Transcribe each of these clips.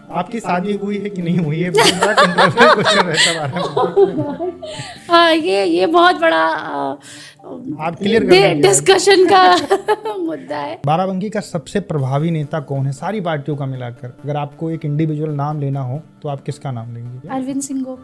आपकी शादी हुई है कि नहीं हुई है, बहुत बड़ा कंट्रोवर्शियल क्वेश्चन रहता है। हाँ, ये बहुत बड़ा आप क्लियर कर दीजिए। डिस्कशन का मुद्दा है। बाराबंकी का सबसे प्रभावी नेता कौन है सारी पार्टियों का मिलाकर? अगर आपको एक इंडिविजुअल नाम लेना हो तो आप किसका नाम लेंगे? अरविंद सिंह गोप,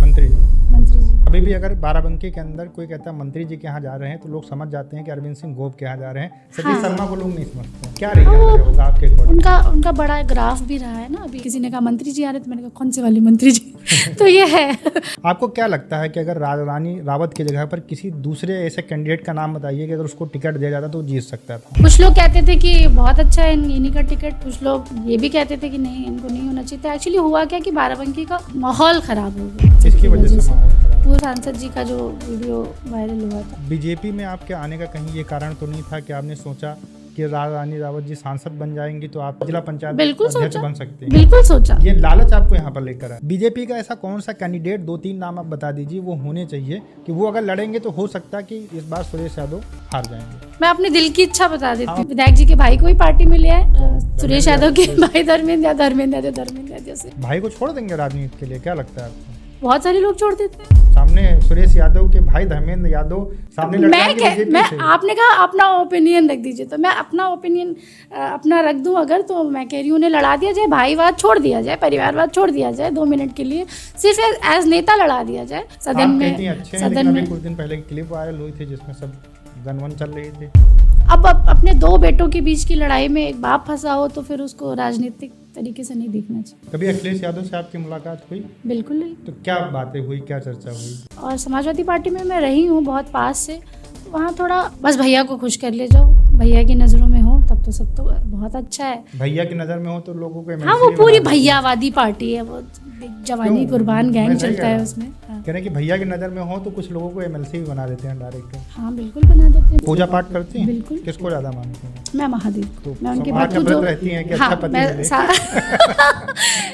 मंत्री जी। मंत्री जी। अभी भी अगर बाराबंकी के अंदर कोई कहता है मंत्री जी के यहाँ जा रहे हैं तो लोग समझ जाते हैं कि अरविंद सिंह गोप के यहाँ जा रहे हैं। सतीश शर्मा को लोग नहीं समझते। क्या रीजन होगा आपके अकॉर्डिंग? उनका बड़ा ग्राफ भी रहा है ना। अभी किसी ने कहा मंत्री जी आ रहे, तो मैंने कहा कौन से वाले मंत्री जी? तो ये है। आपको क्या लगता है कि अगर रानी रावत की जगह पर किसी दूसरे ऐसे कैंडिडेट का नाम बताइए कि अगर उसको टिकट दिया जाता तो वो जीत सकता था? कुछ लोग कहते थे कि बहुत अच्छा है इन्हीं का टिकट, कुछ लोग ये भी कहते थे कि नहीं, इनको नहीं होना चाहिए था। एक्चुअली हुआ क्या कि बाराबंकी का माहौल खराब हो गया। इसकी वजह से माहौल खराब। पूर्व सांसद जी का जो वीडियो वायरल हुआ था। बीजेपी में आपके आने का कहीं ये कारण तो नहीं था कि आपने सोचा कि रानी रावत जी सांसद बन जाएंगी तो आप जिला पंचायत अध्यक्ष बन सकते हैं? बिल्कुल सोचा। ये लालच आपको यहाँ पर लेकर है। बीजेपी का ऐसा कौन सा कैंडिडेट, 2-3 नाम आप बता दीजिए, वो होने चाहिए कि वो अगर लड़ेंगे तो हो सकता है कि इस बार सुरेश यादव हार जाएंगे? मैं अपने दिल की इच्छा बता देती हूँ। विधायक जी के भाई को ही पार्टी में ले आए, सुरेश यादव के भाई धर्मेंद्र यादव से। भाई को छोड़ देंगे राजनीति के लिए? क्या लगता है आपको? बहुत सारे लोग छोड़ देते हैं। सामने सुरेश यादव के भाई धर्मेंद्र यादव सामने मैं आपने कहा अपना ओपिनियन रख दीजिए, तो मैं अपना ओपिनियन अपना रख दूं अगर, तो मैं कह रही हूँ उन्हें लड़ा दिया जाए, भाईवाद छोड़ दिया जाए, परिवारवाद छोड़ दिया जाए, 2 मिनट के लिए सिर्फ एज नेता लड़ा दिया जाए सदन में। कुछ दिन पहले क्लिप वायरल हुई थी जिसमें सब गनवन चल रही थी। अब अपने 2 बेटों के बीच की लड़ाई में एक बाप फंसा हो तो फिर उसको राजनीतिक तरीके से नहीं देखना चाहिए। कभी अखिलेश यादव से आपकी मुलाकात हुई? बिल्कुल नहीं। तो क्या बातें हुई, क्या चर्चा हुई? और समाजवादी पार्टी में मैं रही हूँ बहुत पास से, वहाँ थोड़ा बस भैया को खुश कर ले जाओ, भैया की नज़रों में हो तब तो सब तो बहुत अच्छा है। भैया की नज़र में हो तो लोगों को हाँ, वो पूरी भैयावादी पार्टी है, वो जवानी कुर्बान गैंग चलता है उसमें। कह रहे हैं कि भैया की नज़र में हो तो कुछ लोगों को एमएलसी भी बना देते हैं डायरेक्ट। हाँ बिल्कुल बना देते हैं। पूजा पाठ करती हैं? बिल्कुल। किसको ज़्यादा मानती हैं? मैं महादेव को। मैं उनके भक्त जो रहती हैं कि अच्छा पति मिले।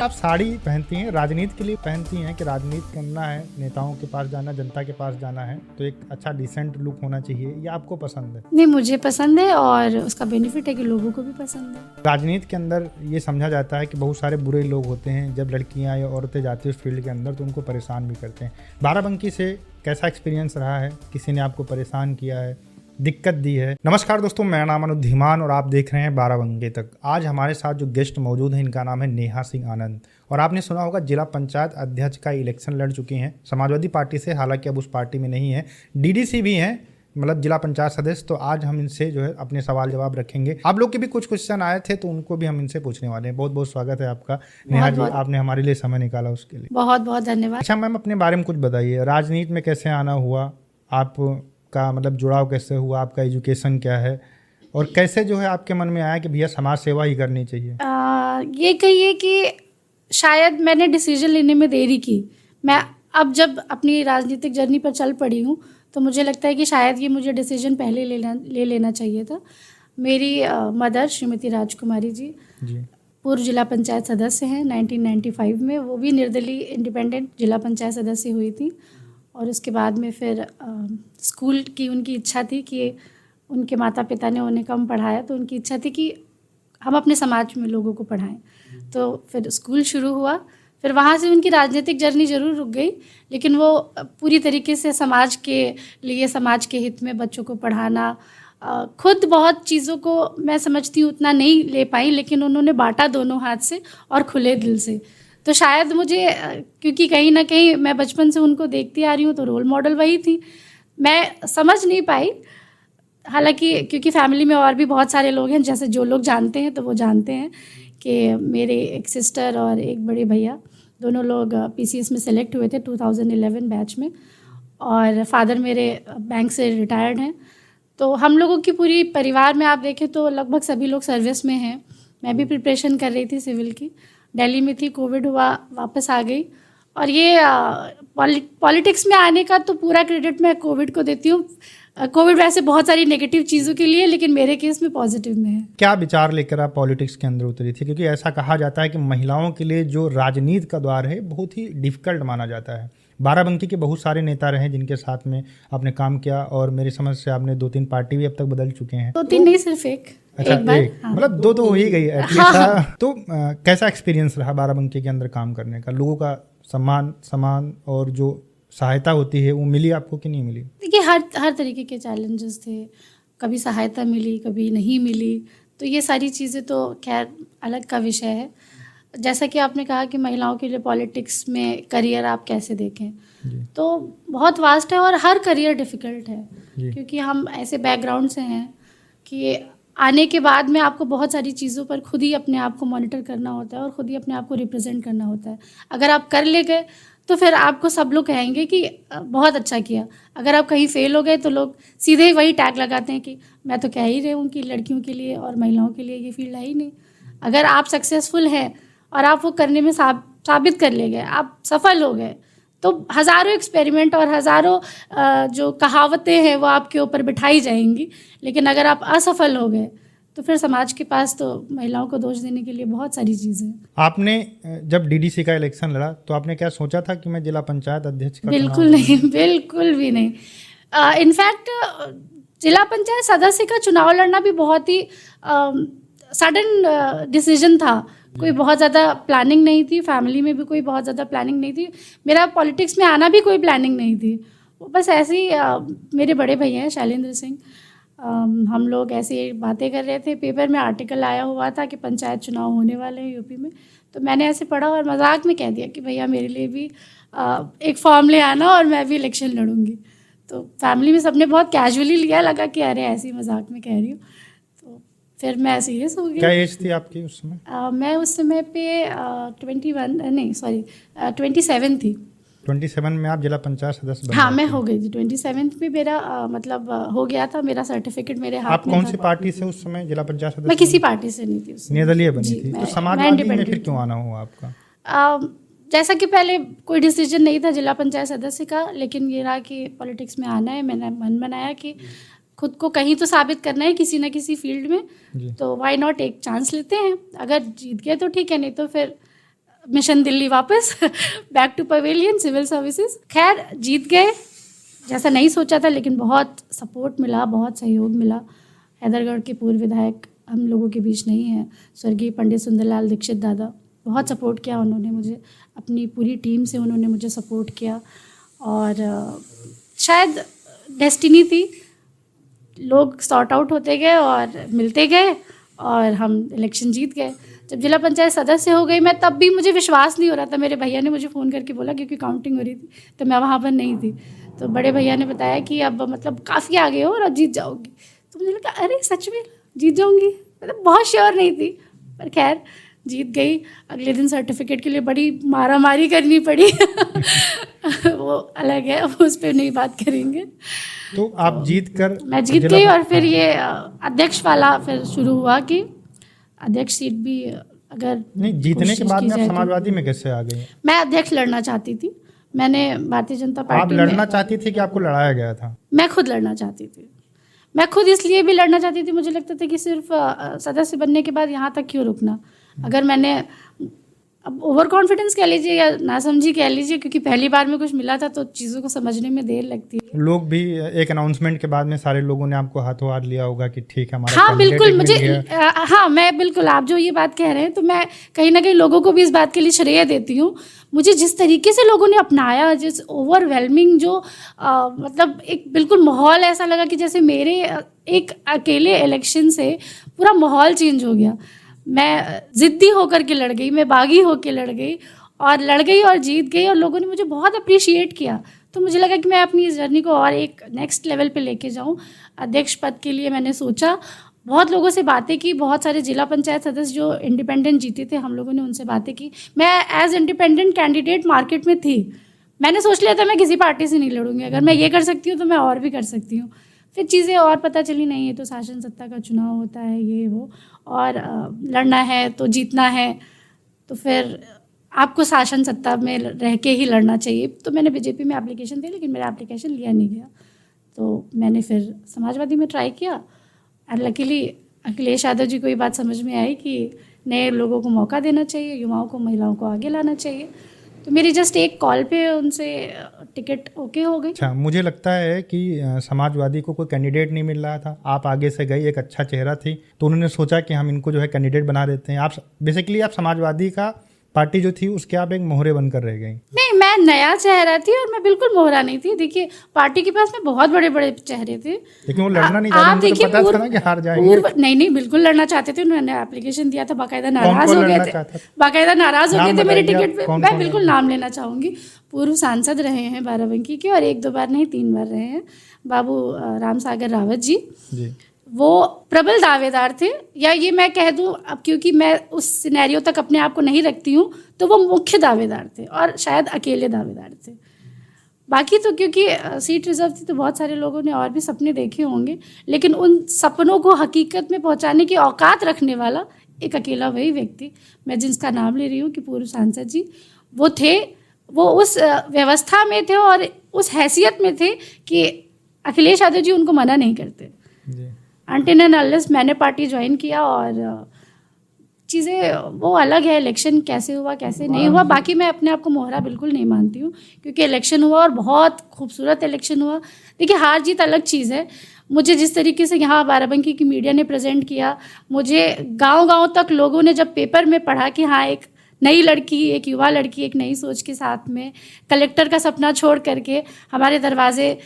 आप साड़ी पहनती हैं, राजनीति के लिए पहनती हैं कि राजनीति करना है, नेताओं के पास जाना, जनता के पास जाना है तो एक अच्छा डिसेंट लुक होना चाहिए, ये आपको पसंद है? नहीं, मुझे पसंद है और उसका बेनिफिट है कि लोगों को भी पसंद है। राजनीति के अंदर ये समझा जाता है कि बहुत सारे बुरे लोग होते हैं, जब लड़कियां या औरतें जाती है उस फील्ड के अंदर तो उनको परेशान भी करते हैं। बाराबंकी से कैसा एक्सपीरियंस रहा है? किसी ने आपको परेशान किया है, दिक्कत दी है? नमस्कार दोस्तों, मेरा नाम अनुज धीमान और आप देख रहे हैं बाराबंकी तक। आज हमारे साथ जो गेस्ट मौजूद हैं इनका नाम है नेहा सिंह आनंद और आपने सुना होगा जिला पंचायत अध्यक्ष का इलेक्शन लड़ चुकी हैं समाजवादी पार्टी से। हालांकि अब उस पार्टी में नहीं है, डीडीसी भी हैं, मतलब जिला पंचायत सदस्य। तो आज हम इनसे जो है अपने सवाल जवाब रखेंगे। आप लोग के भी कुछ क्वेश्चन आए थे तो उनको भी हम इनसे पूछने वाले हैं। बहुत बहुत स्वागत है आपका नेहा जी, आपने हमारे लिए समय निकाला उसके लिए बहुत बहुत धन्यवाद। अच्छा मैम, अपने बारे में कुछ बताइए, राजनीति में कैसे आना हुआ, आपका मतलब जुड़ाव कैसे हुआ, आपका एजुकेशन क्या है और कैसे जो है आपके मन में आया कि भैया समाज सेवा ही करनी चाहिए? ये कहिए कि शायद मैंने डिसीजन लेने में देरी की। मैं अब जब अपनी राजनीतिक जर्नी पर चल पड़ी हूँ तो मुझे लगता है कि शायद ये मुझे डिसीजन पहले ले लेना चाहिए था। मेरी मदर श्रीमती राजकुमारी जी पूर्व जिला पंचायत सदस्य हैं 1995 में, वो भी निर्दलीय इंडिपेंडेंट जिला पंचायत सदस्य हुई थी। और उसके बाद में फिर स्कूल की उनकी इच्छा थी कि उनके माता पिता ने उन्हें कम पढ़ाया तो उनकी इच्छा थी कि हम अपने समाज में लोगों को पढ़ाएं। तो फिर स्कूल शुरू हुआ, फिर वहाँ से उनकी राजनीतिक जर्नी ज़रूर रुक गई, लेकिन वो पूरी तरीके से समाज के लिए, समाज के हित में बच्चों को पढ़ाना, खुद बहुत चीज़ों को मैं समझती हूँ उतना नहीं ले पाई, लेकिन उन्होंने बांटा दोनों हाथ से और खुले दिल से। तो शायद मुझे, क्योंकि कहीं ना कहीं मैं बचपन से उनको देखती आ रही हूँ तो रोल मॉडल वही थी, मैं समझ नहीं पाई। हालांकि क्योंकि फैमिली में और भी बहुत सारे लोग हैं, जैसे जो लोग जानते हैं तो वो जानते हैं कि मेरे एक सिस्टर और एक बड़े भैया दोनों लोग पीसीएस में सेलेक्ट हुए थे 2011 बैच में, और फादर मेरे बैंक से रिटायर्ड हैं। तो हम लोगों की पूरी परिवार में आप देखें तो लगभग सभी लोग सर्विस में हैं। मैं भी प्रिपरेशन कर रही थी सिविल की, दिल्ली में थी, कोविड हुआ, वापस आ गई। और ये पॉलिटिक्स में आने का तो पूरा क्रेडिट मैं कोविड को देती हूँ। कोविड वैसे बहुत सारी नेगेटिव चीज़ों के लिए, लेकिन मेरे केस में पॉजिटिव में है। क्या विचार लेकर आप पॉलिटिक्स के अंदर उतरी थी? क्योंकि ऐसा कहा जाता है कि महिलाओं के लिए जो राजनीति का द्वार है बहुत ही डिफिकल्ट माना जाता है, बाराबंकी के बहुत सारे नेता रहे जिनके साथ में आपने काम किया, और मेरी समझ से आपने 2-3 पार्टी भी अब तक बदल चुके हैं। 2-3 नहीं, सिर्फ एक। अच्छा, एक बार, एक हाँ। मतलब 2 तो हो ही गई एटलीस्ट। हाँ। तो कैसा एक्सपीरियंस रहा बाराबंकी के अंदर काम करने का? लोगों का सम्मान और जो सहायता होती है वो मिली आपको कि नहीं मिली? देखिए, हर तरीके के चैलेंजेस थे, कभी सहायता मिली, कभी नहीं मिली, तो ये सारी चीज़ें तो खैर अलग का विषय है। जैसा कि आपने कहा कि महिलाओं के लिए पॉलिटिक्स में करियर आप कैसे देखें, तो बहुत वास्ट है और हर करियर डिफ़िकल्ट है, क्योंकि हम ऐसे बैकग्राउंड से हैं कि आने के बाद में आपको बहुत सारी चीज़ों पर खुद ही अपने आप को मॉनिटर करना होता है और खुद ही अपने आप को रिप्रेजेंट करना होता है। अगर आप कर ले गए तो फिर आपको सब लोग कहेंगे कि बहुत अच्छा किया। अगर आप कहीं फेल हो गए तो लोग सीधे ही वही टैग लगाते हैं कि मैं तो कह ही रही हूँ कि लड़कियों के लिए और महिलाओं के लिए ये फील्ड है ही नहीं। अगर आप सक्सेसफुल हैं और आप वो करने में साबित कर ले गए, आप सफल हो गए, तो हज़ारों एक्सपेरिमेंट और हज़ारों जो कहावतें हैं वो आपके ऊपर बिठाई जाएंगी। लेकिन अगर आप असफल हो गए तो फिर समाज के पास तो महिलाओं को दोष देने के लिए बहुत सारी चीज़ें हैं। आपने जब डीडीसी का इलेक्शन लड़ा तो आपने क्या सोचा था कि मैं जिला पंचायत अध्यक्ष का बिल्कुल नहीं, बिल्कुल भी नहीं। इनफैक्ट जिला पंचायत सदस्य का चुनाव लड़ना भी बहुत ही सडन डिसीजन था। कोई बहुत ज़्यादा प्लानिंग नहीं थी, फैमिली में भी कोई बहुत ज़्यादा प्लानिंग नहीं थी, मेरा पॉलिटिक्स में आना भी कोई प्लानिंग नहीं थी। वो बस ऐसे ही मेरे बड़े भैया हैं शैलेंद्र सिंह, हम लोग ऐसे बातें कर रहे थे, पेपर में आर्टिकल आया हुआ था कि पंचायत चुनाव होने वाले हैं यूपी में, तो मैंने ऐसे पढ़ा और मजाक में कह दिया कि भैया मेरे लिए भी एक फॉर्म ले आना और मैं भी इलेक्शन लड़ूंगी। तो फैमिली में सबने बहुत कैजुअली लिया, लगा कि अरे ऐसी मजाक में कह रही हूँ, तो फिर मैं सीरियस हो गई। क्या एज थी आपकी उस समय? मैं उस समय पे 27 थी। 27 में आप जिला पंचायत सदस्य बन हाँ, गए मैं थे। हो गई थी 27 में, मेरा मतलब हो गया था, मेरा सर्टिफिकेट मेरे हाथ आप में कौन था। सी पार्टी से उस समय जिला पंचायत सदस्य? मैं किसी पार्टी से नहीं थी उस समय। निर्दलीय बनी जी, थी। तो मैं समाजवादी में independent फिर क्यों थी। आना हुआ आपका? जैसा कि पहले कोई डिसीजन नहीं था जिला पंचायत सदस्य का, लेकिन ये रहा कि पॉलिटिक्स में आना है, मैंने मन बनाया कि खुद को कहीं तो साबित करना है किसी न किसी फील्ड में, तो व्हाई नॉट एक चांस लेते हैं। अगर जीत गए तो ठीक है, नहीं तो फिर मिशन दिल्ली वापस back to pavilion civil services. खैर जीत गए, जैसा नहीं सोचा था, लेकिन बहुत सपोर्ट मिला, बहुत सहयोग मिला। हैदरगढ़ के पूर्व विधायक हम लोगों के बीच नहीं हैं, स्वर्गीय पंडित सुंदरलाल दीक्षित दादा, बहुत सपोर्ट किया उन्होंने मुझे, अपनी पूरी टीम से उन्होंने मुझे सपोर्ट किया। और शायद डेस्टिनी थी, लोग सॉर्ट आउट होते गए और मिलते गए और हम इलेक्शन जीत गए। जब जिला पंचायत सदस्य हो गई मैं, तब भी मुझे विश्वास नहीं हो रहा था। मेरे भैया ने मुझे फ़ोन करके बोला, क्योंकि काउंटिंग हो रही थी तो मैं वहाँ पर नहीं थी, तो बड़े भैया ने बताया कि अब मतलब काफ़ी आगे हो और अब जीत जाओगी। तो मुझे लगा अरे सच में जीत जाऊँगी, मतलब बहुत श्योर नहीं थी, पर खैर जीत गई। अगले दिन सर्टिफिकेट के लिए बड़ी मारामारी करनी पड़ी वो अलग है, उस पर नहीं बात करेंगे। तो आप जीत कर मैं जीत गई और फिर ये अध्यक्ष वाला फिर शुरू हुआ कि अध्यक्ष सीट भी अगर नहीं, जीतने के कोशिश बाद की में आप जाए तो। समाजवादी में कैसे आ गई? मैं अध्यक्ष लड़ना चाहती थी, मैंने भारतीय जनता आप पार्टी लड़ना में, चाहती थी कि आपको लड़ाया गया था? मैं खुद लड़ना चाहती थी। मैं खुद इसलिए भी लड़ना चाहती थी, मुझे लगता था कि सिर्फ सदस्य बनने के बाद यहाँ तक क्यों रुकना। अगर मैंने अब ओवर कॉन्फिडेंस कह लीजिए या नासमझी कह लीजिए, क्योंकि पहली बार में कुछ मिला था तो चीज़ों को समझने में देर लगती है। लोग भी एक अनाउंसमेंट के बाद में सारे लोगों ने आपको हाथों हाथ लिया होगा कि ठीक है हमारा हाँ कैंडिडेट बिल्कुल, मिल मुझे गया। हाँ मैं बिल्कुल, आप जो ये बात कह रहे हैं तो मैं कहीं ना कहीं लोगों को भी इस बात के लिए श्रेय देती हूँ। मुझे जिस तरीके से लोगों ने अपनाया, जिस ओवरवेलमिंग जो मतलब एक बिल्कुल माहौल ऐसा लगा कि जैसे मेरे एक अकेले इलेक्शन से पूरा माहौल चेंज हो गया। मैं ज़िद्दी होकर के लड़ गई, मैं बागी होकर लड़ गई और जीत गई, और लोगों ने मुझे बहुत अप्रिशिएट किया। तो मुझे लगा कि मैं अपनी इस जर्नी को और एक नेक्स्ट लेवल पे लेके जाऊं। अध्यक्ष पद के लिए मैंने सोचा, बहुत लोगों से बातें की, बहुत सारे जिला पंचायत सदस्य जो इंडिपेंडेंट जीते थे हम लोगों ने उनसे बातें की। मैं एज इंडिपेंडेंट कैंडिडेट मार्केट में थी, मैंने सोच लिया था मैं किसी पार्टी से नहीं लड़ूंगी, अगर मैं ये कर सकती हूँ तो मैं और भी कर सकती हूँ। फिर चीज़ें और पता चली, नहीं ये तो शासन सत्ता का चुनाव होता है, ये वो, और लड़ना है तो जीतना है, तो फिर आपको शासन सत्ता में रह के ही लड़ना चाहिए। तो मैंने बीजेपी में एप्लीकेशन दी, लेकिन मेरा एप्लीकेशन लिया नहीं गया, तो मैंने फिर समाजवादी में ट्राई किया। और लकीली अखिलेश यादव जी को ये बात समझ में आई कि नए लोगों को मौका देना चाहिए, युवाओं को, महिलाओं को आगे लाना चाहिए, तो मेरी जस्ट एक कॉल पे उनसे टिकट ओके हो गई। अच्छा, मुझे लगता है कि समाजवादी को कोई कैंडिडेट नहीं मिल रहा था, आप आगे से गई, एक अच्छा चेहरा थी, तो उन्होंने सोचा कि हम इनको जो है कैंडिडेट बना देते हैं। आप बेसिकली आप समाजवादी का पार्टी जो थी उसके आप एक मोहरे बनकर रह गई। नहीं, मैं नया चेहरा थी और मैं बिल्कुल मोहरा नहीं थी। देखिए, पार्टी के पास में बहुत बड़े बड़े चेहरे थे, लेकिन वो लड़ना नहीं चाहते, उनको तो पता था ना कि हार जाएंगे। नहीं, बिल्कुल लड़ना चाहते थे। उन्होंने एप्लीकेशन दिया था, बाकायदा नाराज हो गए थे, बाकायदा नाराज हो गए थे मेरे टिकट पे। मैं बिल्कुल नाम लेना चाहूंगी। पूर्व सांसद रहे हैं बाराबंकी के, और 1-2 बार नहीं 3 बार रहे हैं, बाबू राम सागर रावत जी। वो प्रबल दावेदार थे, या ये मैं कह दूं, अब क्योंकि मैं उस सिनेरियो तक अपने आप को नहीं रखती हूँ, तो वो मुख्य दावेदार थे और शायद अकेले दावेदार थे। बाकी तो क्योंकि सीट रिजर्व थी तो बहुत सारे लोगों ने और भी सपने देखे होंगे, लेकिन उन सपनों को हकीकत में पहुंचाने की औकात रखने वाला एक अकेला वही व्यक्ति, मैं जिसका नाम ले रही हूँ कि पूर्व सांसद जी, वो थे। वो उस व्यवस्था में थे और उस हैसियत में थे कि अखिलेश यादव जी उनको मना नहीं करते। अनटिल एंड अनलेस मैंने पार्टी ज्वाइन किया, और चीज़ें वो अलग है, इलेक्शन कैसे हुआ कैसे नहीं हुआ। बाकी मैं अपने आप को मोहरा बिल्कुल नहीं मानती हूँ, क्योंकि इलेक्शन हुआ और बहुत खूबसूरत इलेक्शन हुआ। देखिए, हार जीत अलग चीज़ है। मुझे जिस तरीके से यहाँ बाराबंकी की मीडिया ने प्रेजेंट किया, मुझे गांव-गांव तक लोगों ने जब पेपर में पढ़ा कि हाँ, एक नई लड़की, एक युवा लड़की एक नई सोच के साथ में कलेक्टर का सपना छोड़ करके हमारे दरवाजे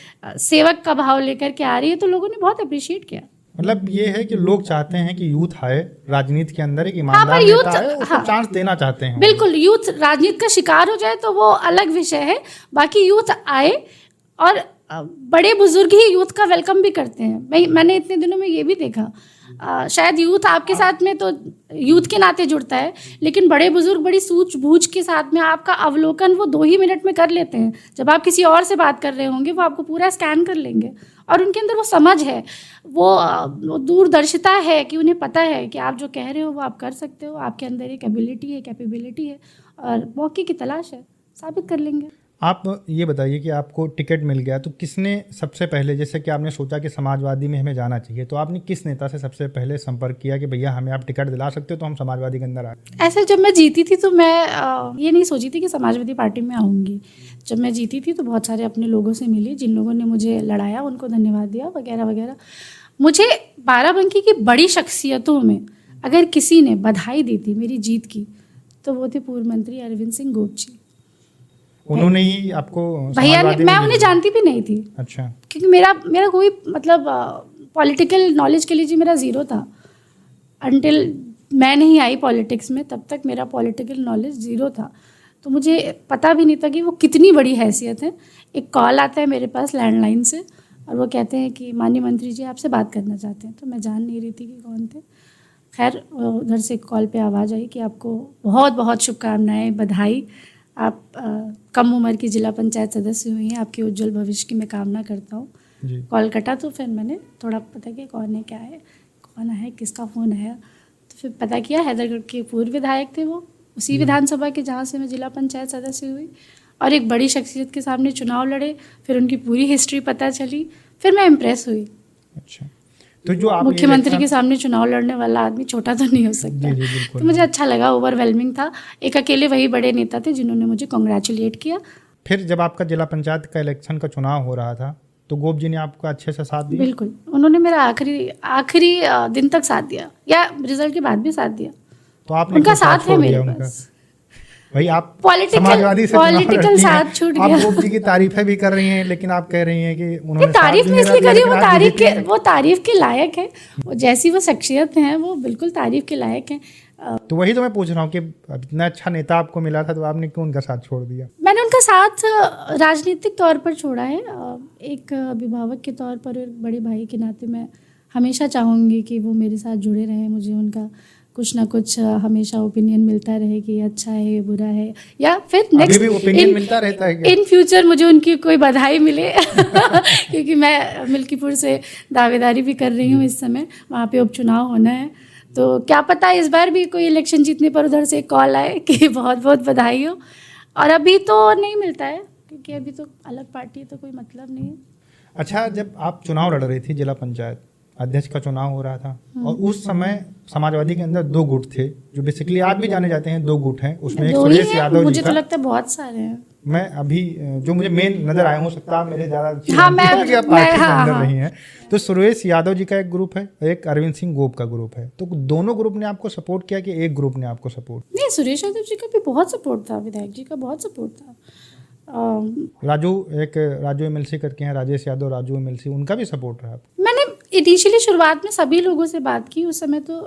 सेवक का भाव लेकर के आ रही है, तो लोगों ने बहुत अप्रिशिएट किया। मतलब ये है कि लोग चाहते हैं कि यूथ आए राजनीति के अंदर, एक ईमानदार नेता आए, उसको चांस देना चाहते हैं। बिल्कुल, यूथ राजनीति का शिकार हो जाए तो वो अलग विषय है, बाकी यूथ आए, और बड़े बुजुर्ग ही यूथ का वेलकम भी करते हैं। मैंने इतने दिनों में ये भी देखा, शायद यूथ आपके साथ में तो यूथ के नाते जुड़ता है, लेकिन बड़े बुजुर्ग बड़ी सूझबूझ के साथ में आपका अवलोकन वो 2 ही मिनट में कर लेते हैं। जब आप किसी और से बात कर रहे होंगे, वो आपको पूरा स्कैन कर लेंगे, और उनके अंदर वो समझ है, वो दूरदर्शिता है कि उन्हें पता है कि आप जो कह रहे हो वो आप कर सकते हो, आपके अंदर एक एबिलिटी है, कैपेबिलिटी है, और मौके की तलाश है, साबित कर लेंगे। आप ये बताइए कि आपको टिकट मिल गया तो किसने सबसे पहले, जैसे कि आपने सोचा कि समाजवादी में हमें जाना चाहिए, तो आपने किस नेता से सबसे पहले संपर्क किया कि भैया हमें आप टिकट दिला सकते हो तो हम समाजवादी के अंदर आ? ऐसे जब मैं जीती थी तो मैं ये नहीं सोची थी कि समाजवादी पार्टी में आऊँगी। जब मैं जीती थी तो बहुत सारे अपने लोगों से मिली, जिन लोगों ने मुझे लड़ाया उनको धन्यवाद दिया वगैरह वगैरह। मुझे बाराबंकी की बड़ी शख्सियतों में अगर किसी ने बधाई दी थी मेरी जीत की, तो वो थे पूर्व मंत्री अरविंद सिंह गोप जी। उन्होंने ही आपको? भैया ने, मैं उन्हें जानती भी नहीं थी। अच्छा। क्योंकि मेरा कोई मतलब पॉलिटिकल नॉलेज के लिए जी मेरा ज़ीरो था। अनटिल मैं नहीं आई पॉलिटिक्स में, तब तक मेरा पॉलिटिकल नॉलेज ज़ीरो था। तो मुझे पता भी नहीं था कि वो कितनी बड़ी हैसियत है। एक कॉल आता है मेरे पास लैंडलाइन से, और वो कहते हैं कि माननीय मंत्री जी आपसे बात करना चाहते हैं। तो मैं जान नहीं रही थी कि कौन थे। खैर, उधर से कॉल पे आवाज़ आई कि आपको बहुत बहुत शुभकामनाएँ, बधाई, आप कम उम्र की जिला पंचायत सदस्य हुई हैं, आपके उज्जवल भविष्य की मैं कामना करता हूँ। कॉल कटा तो फिर मैंने थोड़ा पता किया कौन है, क्या है, कौन है, किसका फ़ोन आया, तो फिर पता किया हैदरगढ़ के पूर्व विधायक थे वो, उसी विधानसभा के जहाँ से मैं जिला पंचायत सदस्य हुई, और एक बड़ी शख्सियत के सामने चुनाव लड़े। फिर उनकी पूरी हिस्ट्री पता चली, फिर मैं इम्प्रेस हुई। अच्छा, तो जो आप मुख्यमंत्री के सामने चुनाव लड़ने वाला आदमी छोटा तो नहीं हो सकता। तो मुझे अच्छा लगा, ओवरवेलमिंग था। एक अकेले वही बड़े नेता थे जिन्होंने मुझे कॉन्ग्रेचुलेट किया। फिर जब आपका जिला पंचायत का इलेक्शन का चुनाव हो रहा था तो गोप जी ने आपका अच्छे से साथ दिया? बिल्कुल, उन्होंने मेरा आखिरी दिन तक साथ दिया, या रिजल्ट के बाद भी साथ दिया। तो आपने उनका साथ है मेरे पास। भाई आप समाजवादी से पॉलिटिकल साथ छूट गया। आप गोप जी की तारीफें भी कर रही हैं, लेकिन आप कह रही हैं कि उन्होंने तारीफ में इसलिए करी, वो तारीफ के लायक है। वो जैसी वो शख्सियत हैं वो बिल्कुल तारीफ के लायक हैं। तो वही तो मैं पूछ रहा हूँ कि इतना अच्छा नेता आपको मिला था तो आपने क्यों उनका साथ छोड़ दिया? मैंने उनका साथ राजनीतिक तौर पर छोड़ा है, एक अभिभावक के तौर पर, एक बड़े भाई के नाते मैं हमेशा चाहूँगी कि वो मेरे साथ जुड़े रहें, मुझे उनका कुछ ना कुछ हमेशा ओपिनियन मिलता रहे कि अच्छा है, बुरा है, या फिर नेक्स्ट ओपिनियन मिलता रहता है। इन फ्यूचर मुझे उनकी कोई बधाई मिले क्योंकि मैं मिल्कीपुर से दावेदारी भी कर रही हूँ इस समय, वहाँ पे उपचुनाव होना है। तो क्या पता इस बार भी कोई इलेक्शन जीतने पर उधर से कॉल आए कि बहुत बहुत बधाई हो। और अभी तो नहीं मिलता है, क्योंकि अभी तो अलग पार्टी है तो कोई मतलब नहीं है। अच्छा, जब आप चुनाव लड़ रही थी जिला पंचायत, अध्यक्ष का चुनाव हो रहा था और उस समय समाजवादी के अंदर 2 गुट थे जो बेसिकली आज भी जाने जाते हैं। 2 गुट हैं, उसमें एक दो ही सुरेश हैं, यादव जी मुझे का, तो लगता है बहुत सारे हैं। मैं अभी जो मुझे मेन नजर आए, हो सकता है मेरे ज्यादा हाँ, क्योंकि आप मैं पार्टी के हाँ, अंदर हाँ। नहीं है। तो सुरेश यादव जी का एक ग्रुप है, एक अरविंद सिंह गोप का ग्रुप है। तो दोनों ग्रुप ने आपको सपोर्ट किया कि एक ग्रुप ने आपको सपोर्ट? नहीं, सुरेश यादव जी का भी बहुत सपोर्ट था, विधायक जी का बहुत सपोर्ट था। राजू एमएलसी करके हैं, राजेश यादव, राजू एमएलसी, उनका भी सपोर्ट रहा? मैंने इनिशियली शुरुआत में सभी लोगों से बात की, उस समय तो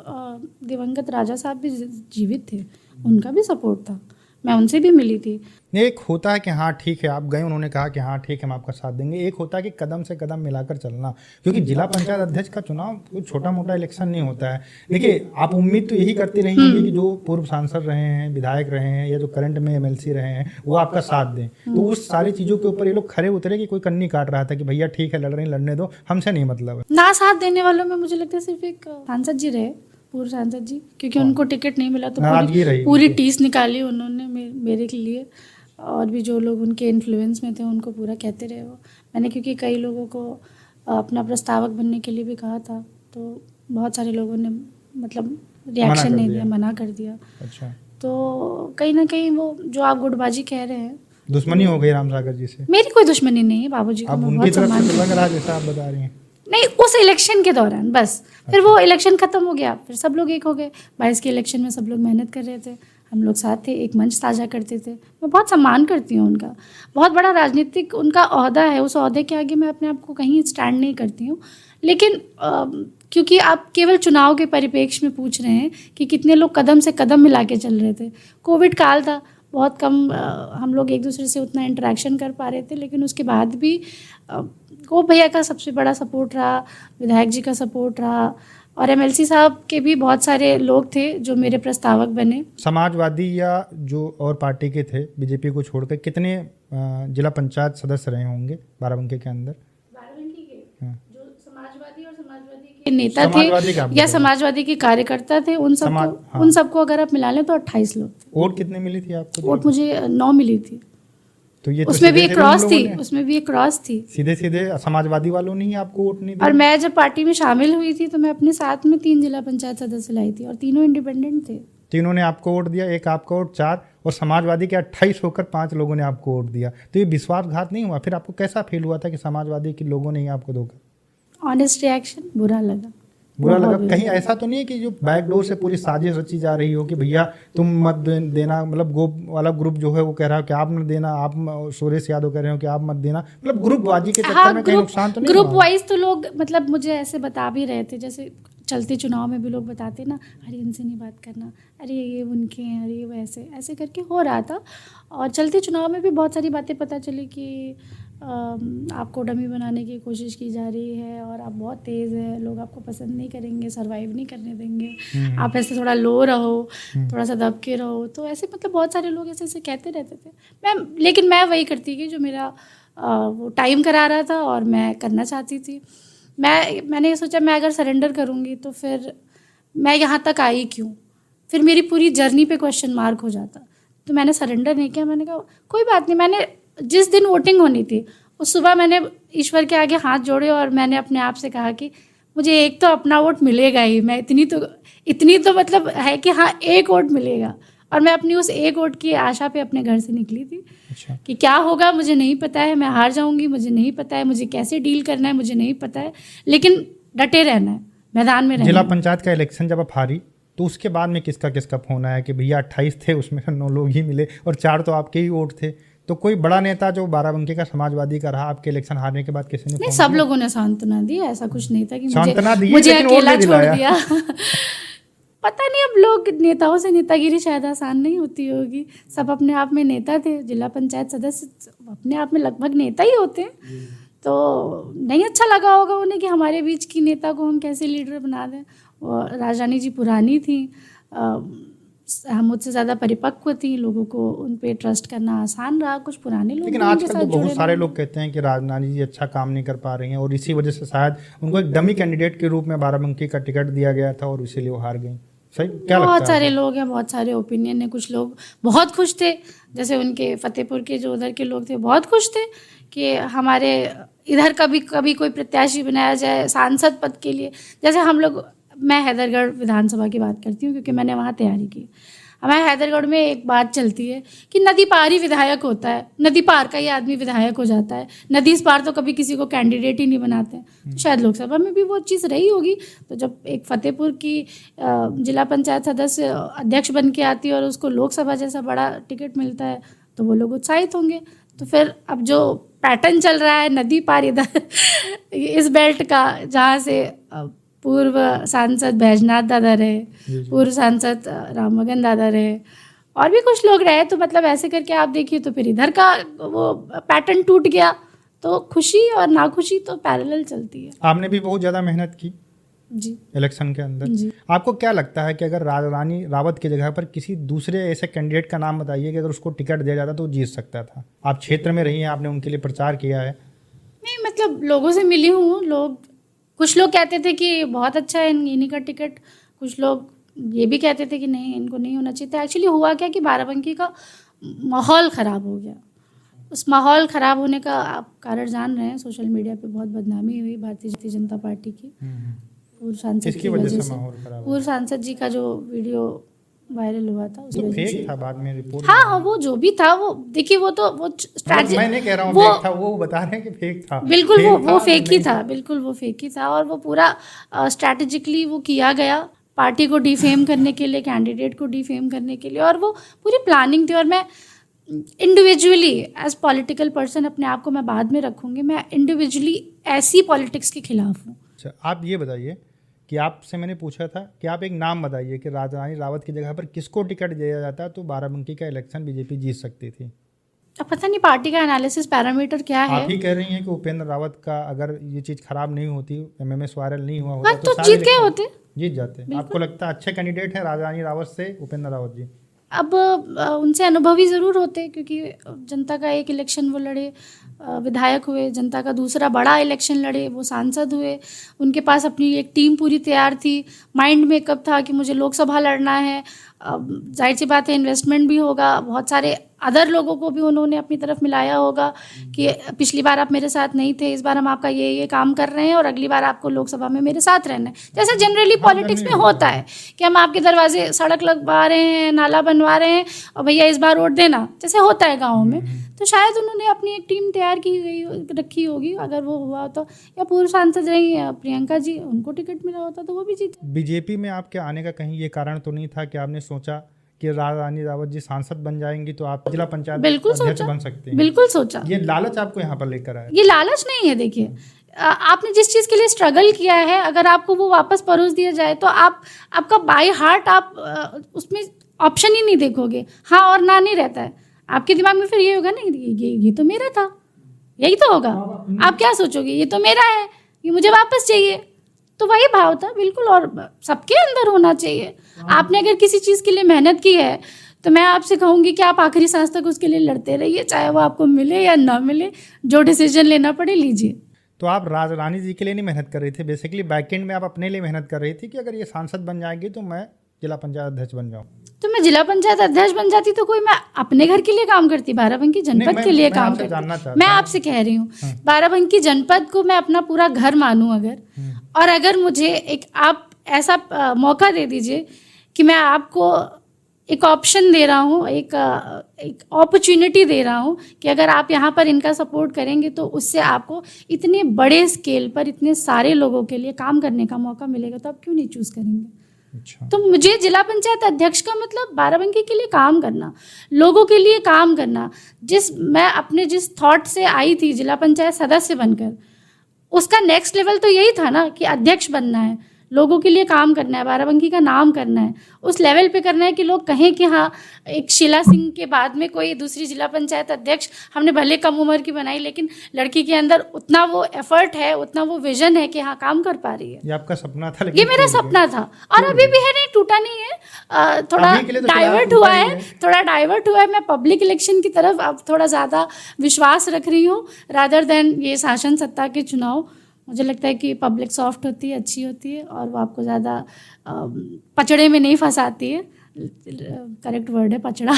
दिवंगत राजा साहब भी जीवित थे, उनका भी सपोर्ट था, मैं उनसे भी मिली थी। एक होता है कि हाँ ठीक है आप गए, उन्होंने कहा कि हाँ ठीक है हम आपका साथ देंगे। एक होता है कि कदम से कदम मिलाकर चलना, क्योंकि जिला पंचायत अध्यक्ष का चुनाव कोई छोटा मोटा इलेक्शन नहीं होता है। देखिए आप उम्मीद तो यही करती रही होंगी कि जो पूर्व सांसद रहे हैं, विधायक रहे हैं, या जो करंट में एमएलसी रहे हैं वो आपका साथ दें। तो उस सारी चीज़ों के ऊपर ये लोग खड़े उतरे कि कोई कन्नी काट रहा था कि भैया ठीक है लड़ रहे हैं, लड़ने दो, हमसे नहीं मतलब है। ना साथ देने वालों में मुझे लगता है सिर्फ एक सांसद जी रहे, पूर्व सांसद जी, क्योंकि उनको टिकट नहीं मिला तो पूरी टीस निकाली उन्होंने मेरे के लिए। और भी जो लोग उनके इन्फ्लुएंस में थे उनको पूरा कहते रहे वो। मैंने क्योंकि कई लोगों को अपना प्रस्तावक बनने के लिए भी कहा था, तो बहुत सारे लोगों ने मतलब रिएक्शन नहीं दिया, मना कर दिया। अच्छा, तो कहीं ना कहीं वो जो आप गुटबाजी कह रहे हैं, दुश्मनी हो गई रामसागर जी से? मेरी कोई दुश्मनी नहीं है, बाबूजी को मैं बहुत सम्मान करती हूं। लग रहा है जैसा आप बता रही हैं। नहीं, उस इलेक्शन के दौरान बस, फिर वो इलेक्शन खत्म हो गया, फिर सब लोग एक हो गए। 22 के इलेक्शन में सब लोग मेहनत कर रहे थे, हम लोग साथ थे, एक मंच साझा करते थे। मैं बहुत सम्मान करती हूँ उनका, बहुत बड़ा राजनीतिक उनका ओहदा है, उस ओहदे के आगे मैं अपने आप को कहीं स्टैंड नहीं करती हूँ। लेकिन क्योंकि आप केवल चुनाव के परिप्रेक्ष्य में पूछ रहे हैं कि कितने लोग कदम से कदम मिला के चल रहे थे। कोविड काल था, बहुत कम हम लोग एक दूसरे से उतना इंटरेक्शन कर पा रहे थे, लेकिन उसके बाद भी गोप भैया का सबसे बड़ा सपोर्ट रहा, विधायक जी का सपोर्ट रहा, और एमएलसी साहब के भी बहुत सारे लोग थे जो मेरे प्रस्तावक बने। समाजवादी या जो और पार्टी के थे बीजेपी को छोड़कर कितने जिला पंचायत सदस्य रहे होंगे बाराबंकी के अंदर? बाराबंकी के जो समाजवादी और समाजवादी के नेता थे या समाजवादी के कार्यकर्ता थे, उन सबको अगर आप मिला लें तो 28 लोग थे। वोट कितने मिली थी आपको? वोट मुझे 9 मिली थी। तो ये उसमें भी एक क्रॉस थी, सीधे समाजवादी वालों ने ही आपको वोट नहीं दिया। और मैं जब पार्टी में शामिल हुई थी तो मैं अपने साथ में 3 जिला पंचायत सदस्य लाई थी और तीनों इंडिपेंडेंट थे। तीनों ने आपको वोट दिया, एक आपका वोट 4, और समाजवादी के 28 होकर 5 लोगों ने आपको वोट दिया। तो ये विश्वासघात नहीं हुआ? फिर आपको कैसा फील हुआ था कि समाजवादी के लोगों ने ही आपको धोखा? ऑनेस्ट रिएक्शन, बुरा लगा। कहीं ऐसा तो नहीं है कि जो बैकडोर से पूरी साजिश रची जा रही हो कि भैया तुम मत देना, मतलब गोप वाला ग्रुप जो है वो कह रहा है कि आप मत देना, आप सुरेश यादव कह रहे हो कि आप मत देना, मतलब ग्रुपबाजी के चक्कर में कहीं नुकसान तो नहीं? ग्रुप वाइज तो लोग मतलब मुझे ऐसे बता भी रहे थे, जैसे चलते चुनाव में भी लोग बताते ना, अरे इनसे नहीं बात करना, अरे ये उनके हैं, अरे वैसे ऐसे करके हो रहा था। और चलते चुनाव में भी बहुत सारी बातें पता चली कि आपको डमी बनाने की कोशिश की जा रही है और आप बहुत तेज़ है, लोग आपको पसंद नहीं करेंगे, सरवाइव नहीं करने देंगे, आप ऐसे थोड़ा लो रहो, थोड़ा सा दब के रहो। तो ऐसे मतलब बहुत सारे लोग ऐसे ऐसे कहते रहते थे। लेकिन मैं वही करती कि जो मेरा वो टाइम करा रहा था और मैं करना चाहती थी। मैंने ये सोचा मैं अगर सरेंडर करूँगी तो फिर मैं यहाँ तक आई क्यों, फिर मेरी पूरी जर्नी पे क्वेश्चन मार्क हो जाता। तो मैंने सरेंडर नहीं किया। मैंने कहा कोई बात नहीं। मैंने जिस दिन वोटिंग होनी थी उस सुबह मैंने ईश्वर के आगे हाथ जोड़े और मैंने अपने आप से कहा कि मुझे एक तो अपना वोट मिलेगा ही, मैं इतनी तो मतलब है कि हाँ एक वोट मिलेगा। और मैं अपनी उस एक वोट की आशा पे अपने घर से निकली थी। अच्छा। कि क्या होगा मुझे नहीं पता है, मैं हार जाऊंगी मुझे नहीं पता है, मुझे कैसे डील करना है मुझे नहीं पता है, लेकिन डटे रहना है, मैदान में रहना। जिला पंचायत का इलेक्शन जब आप हारी तो उसके बाद में किसका फोन आया कि भैया 28 थे उसमें 9 लोग ही मिले और 4 तो आपके ही वोट थे? तो कोई बड़ा नेता जो बाराबंकी का समाजवादी का रहा आपके इलेक्शन हारने के बाद किसी ने? नहीं, सब लोगों ने सांत्वना दी। ऐसा कुछ नहीं था कि मुझे अकेला छोड़ दिया। पता नहीं, अब लोग नेताओं से नेतागिरी शायद आसान नहीं होती होगी। सब अपने आप में नेता थे, जिला पंचायत सदस्य अपने आप में लगभग नेता ही होते हैं। तो नहीं अच्छा लगा होगा उन्हें कि हमारे बीच की नेता को हम कैसे लीडर बना दें। और राजरानी जी पुरानी थी, हम मुझसे ज़्यादा परिपक्व थी, लोगों को उन पे ट्रस्ट करना आसान रहा। कुछ पुराने लोग, लेकिन आजकल तो बहुत सारे लोग कहते हैं कि राजरानी जी अच्छा काम नहीं कर पा रही हैं और इसी वजह से शायद उनको एक डमी कैंडिडेट के रूप में बाराबंकी का टिकट दिया गया था और इसीलिए वो हार गई। सही क्या लगता है? बहुत सारे लोग हैं, बहुत सारे ओपिनियन है। कुछ लोग बहुत खुश थे, जैसे उनके फतेहपुर के जो उधर के लोग थे बहुत खुश थे कि हमारे इधर कभी कभी कोई प्रत्याशी बनाया जाए सांसद पद के लिए। जैसे हम लोग, मैं हैदरगढ़ विधानसभा की बात करती हूँ क्योंकि मैंने वहाँ तैयारी की। हमारे हैदरगढ़ में एक बात चलती है कि नदी पार ही विधायक होता है, नदी पार का ही आदमी विधायक हो जाता है, नदी इस पार तो कभी किसी को कैंडिडेट ही नहीं बनाते हैं। तो शायद लोकसभा में भी वो चीज़ रही होगी। तो जब एक फतेहपुर की जिला पंचायत सदस्य अध्यक्ष बन के आती है और उसको लोकसभा जैसा बड़ा टिकट मिलता है तो वो लोग उत्साहित होंगे। तो फिर अब जो पैटर्न चल रहा है नदी पार इधर इस बेल्ट का, जहाँ से पूर्व सांसद बैजनाथ दादा रहे, पूर्व सांसद राममगन दादा रहे, और भी कुछ लोग रहे, तो मतलब ऐसे करके आप देखिए तो फिर इधर का वो पैटर्न टूट गया। तो खुशी और नाखुशी तो पैरेलल चलती है। आपने भी बहुत ज़्यादा मेहनत की जी इलेक्शन के अंदर जी। आपको क्या लगता है कि अगर रानी रावत की जगह पर किसी दूसरे ऐसे कैंडिडेट का नाम बताइए कि अगर उसको टिकट दिया जाता तो वो जीत सकता था? आप क्षेत्र में रही हैं, आपने उनके लिए प्रचार किया है। नहीं, मतलब लोगों से मिली हूँ। कुछ लोग कहते थे कि बहुत अच्छा है इन्हीं का टिकट, कुछ लोग ये भी कहते थे कि नहीं इनको नहीं होना चाहिए था। एक्चुअली हुआ क्या कि बाराबंकी का माहौल ख़राब हो गया। उस माहौल ख़राब होने का आप कारण जान रहे हैं, सोशल मीडिया पे बहुत बदनामी हुई भारतीय जनता पार्टी की पूर्व सांसद की वजह से। पूर्व सांसद जी का जो वीडियो वायरल हुआ था उस वजह से था, बाद में रिपोर्ट। हाँ, वो जो भी था, वो देखिए वो स्ट्रैटेजी, मैं नहीं कह रहा हूँ फेक था, वो बता रहे हैं कि फेक था। बिल्कुल वो फेक ही था, बिल्कुल वो फेक ही था। और वो पूरा स्ट्रैटेजिकली वो किया गया पार्टी को डिफेम करने के लिए, कैंडिडेट को डिफेम करने के लिए, और वो पूरी प्लानिंग थी। और मैं इंडिविजुअली एज पॉलिटिकल पर्सन अपने आप को मैं बाद में रखूँगी, मैं इंडिविजुअली ऐसी पॉलिटिक्स के खिलाफ हूँ। अच्छा, आप ये बताइए कि आपसे मैंने पूछा था कि आप एक नाम बताइए कि रानी रावत की जगह पर किसको टिकट दिया जाता तो बाराबंकी का इलेक्शन बीजेपी जीत सकती थी। अब पता नहीं पार्टी का एनालिसिस पैरामीटर क्या है। आप ही कह रही हैं कि उपेंद्र रावत का अगर ये चीज़ खराब नहीं होती, MMS वायरल नहीं हुआ होता तो जीत गए होते, जीत जाते। आपको लगता है अच्छे कैंडिडेट हैं रानी रावत से उपेंद्र रावत जी? अब उनसे अनुभवी ज़रूर होते क्योंकि जनता का एक इलेक्शन वो लड़े, विधायक हुए, जनता का दूसरा बड़ा इलेक्शन लड़े, वो सांसद हुए, उनके पास अपनी एक टीम पूरी तैयार थी, माइंड मेकअप था कि मुझे लोकसभा लड़ना है। जाहिर सी बात है इन्वेस्टमेंट भी होगा, बहुत सारे अदर लोगों को भी उन्होंने अपनी तरफ मिलाया होगा कि पिछली बार आप मेरे साथ नहीं थे, इस बार हम आपका ये काम कर रहे हैं और अगली बार आपको लोकसभा में मेरे साथ रहना है। जैसे जनरली पॉलिटिक्स में होता है कि हम आपके दरवाजे सड़क लगवा रहे हैं, नाला बनवा रहे हैं और भैया इस बार वोट देना, जैसे होता है गाँव में। तो शायद उन्होंने अपनी एक टीम तैयार की गई रखी होगी, अगर वो हुआ तो। या पूर्व सांसद रही प्रियंका जी, उनको टिकट मिला होता तो वो भी जीते। बीजेपी में आपके आने का कहीं ये कारण तो नहीं था कि आपने सोचा कि रानी रावत जी सांसद बन जाएंगी तो आप जिला पंचायत अध्यक्ष बन सकते हैं? बिल्कुल सोचा। ये लालच आपको यहाँ पर लेकर आया? ये लालच नहीं है। देखिए, आपने जिस चीज़ के लिए स्ट्रगल किया है, अगर आपको वो वापस परोस दिया जाए तो आपका बाय हार्ट आप उसमें ऑप्शन ही नहीं देखोगे, हाँ और ना नहीं रहता है आपके दिमाग में। फिर ये होगा ना, ये तो मेरा था, यही तो होगा। आप क्या सोचोगे, ये तो मेरा है, ये मुझे वापस चाहिए। तो वही भाव था बिल्कुल, और सबके अंदर होना चाहिए। आपने अगर किसी चीज़ के लिए मेहनत की है तो मैं आपसे कहूँगी कि आप आखिरी सांस तक उसके लिए लड़ते रहिए, चाहे वो आपको मिले या ना मिले, जो डिसीजन लेना पड़े लीजिए। तो आप रानी जी के लिए नहीं मेहनत कर रही थी, बेसिकली बैकएंड में आप अपने लिए मेहनत कर रही थी कि अगर ये सांसद बन जाएगी तो मैं जिला पंचायत अध्यक्ष बन जाऊँ। तो मैं जिला पंचायत अध्यक्ष बन जाती तो कोई मैं अपने घर के लिए काम करती, बाराबंकी जनपद के लिए काम करती। मैं आपसे कह रही हूँ बाराबंकी जनपद को मैं अपना पूरा घर मानूं अगर, और अगर मुझे एक आप ऐसा मौका दे दीजिए कि मैं आपको एक ऑप्शन दे रहा हूँ, एक अपॉर्चुनिटी दे रहा हूँ कि अगर आप यहाँ पर इनका सपोर्ट करेंगे तो उससे आपको इतने बड़े स्केल पर इतने सारे लोगों के लिए काम करने का मौका मिलेगा, तो आप क्यों नहीं चूज़ करेंगे? अच्छा। तो मुझे जिला पंचायत अध्यक्ष का मतलब बाराबंकी के लिए काम करना, लोगों के लिए काम करना। मैं अपने जिस थॉट से आई थी जिला पंचायत सदस्य बनकर, उसका नेक्स्ट लेवल तो यही था ना कि अध्यक्ष बनना है, लोगों के लिए काम करना है, बाराबंकी का नाम करना है, उस लेवल पे करना है कि लोग कहें कि हाँ, एक शीला सिंह के बाद में कोई दूसरी जिला पंचायत अध्यक्ष हमने भले कम उम्र की बनाई, लेकिन लड़की के अंदर उतना वो एफर्ट है, उतना वो विजन है कि हाँ काम कर पा रही है। ये आपका सपना था? लेकिन ये मेरा सपना था और अभी भी है, नहीं टूटा नहीं है। थोड़ा डाइवर्ट हुआ है, मैं पब्लिक इलेक्शन की तरफ अब थोड़ा ज़्यादा विश्वास रख रही हूँ रादर देन ये शासन सत्ता के चुनाव। मुझे लगता है कि पब्लिक सॉफ्ट होती है, अच्छी होती है और वो आपको ज़्यादा पचड़े में नहीं फंसाती है। करेक्ट वर्ड है पचड़ा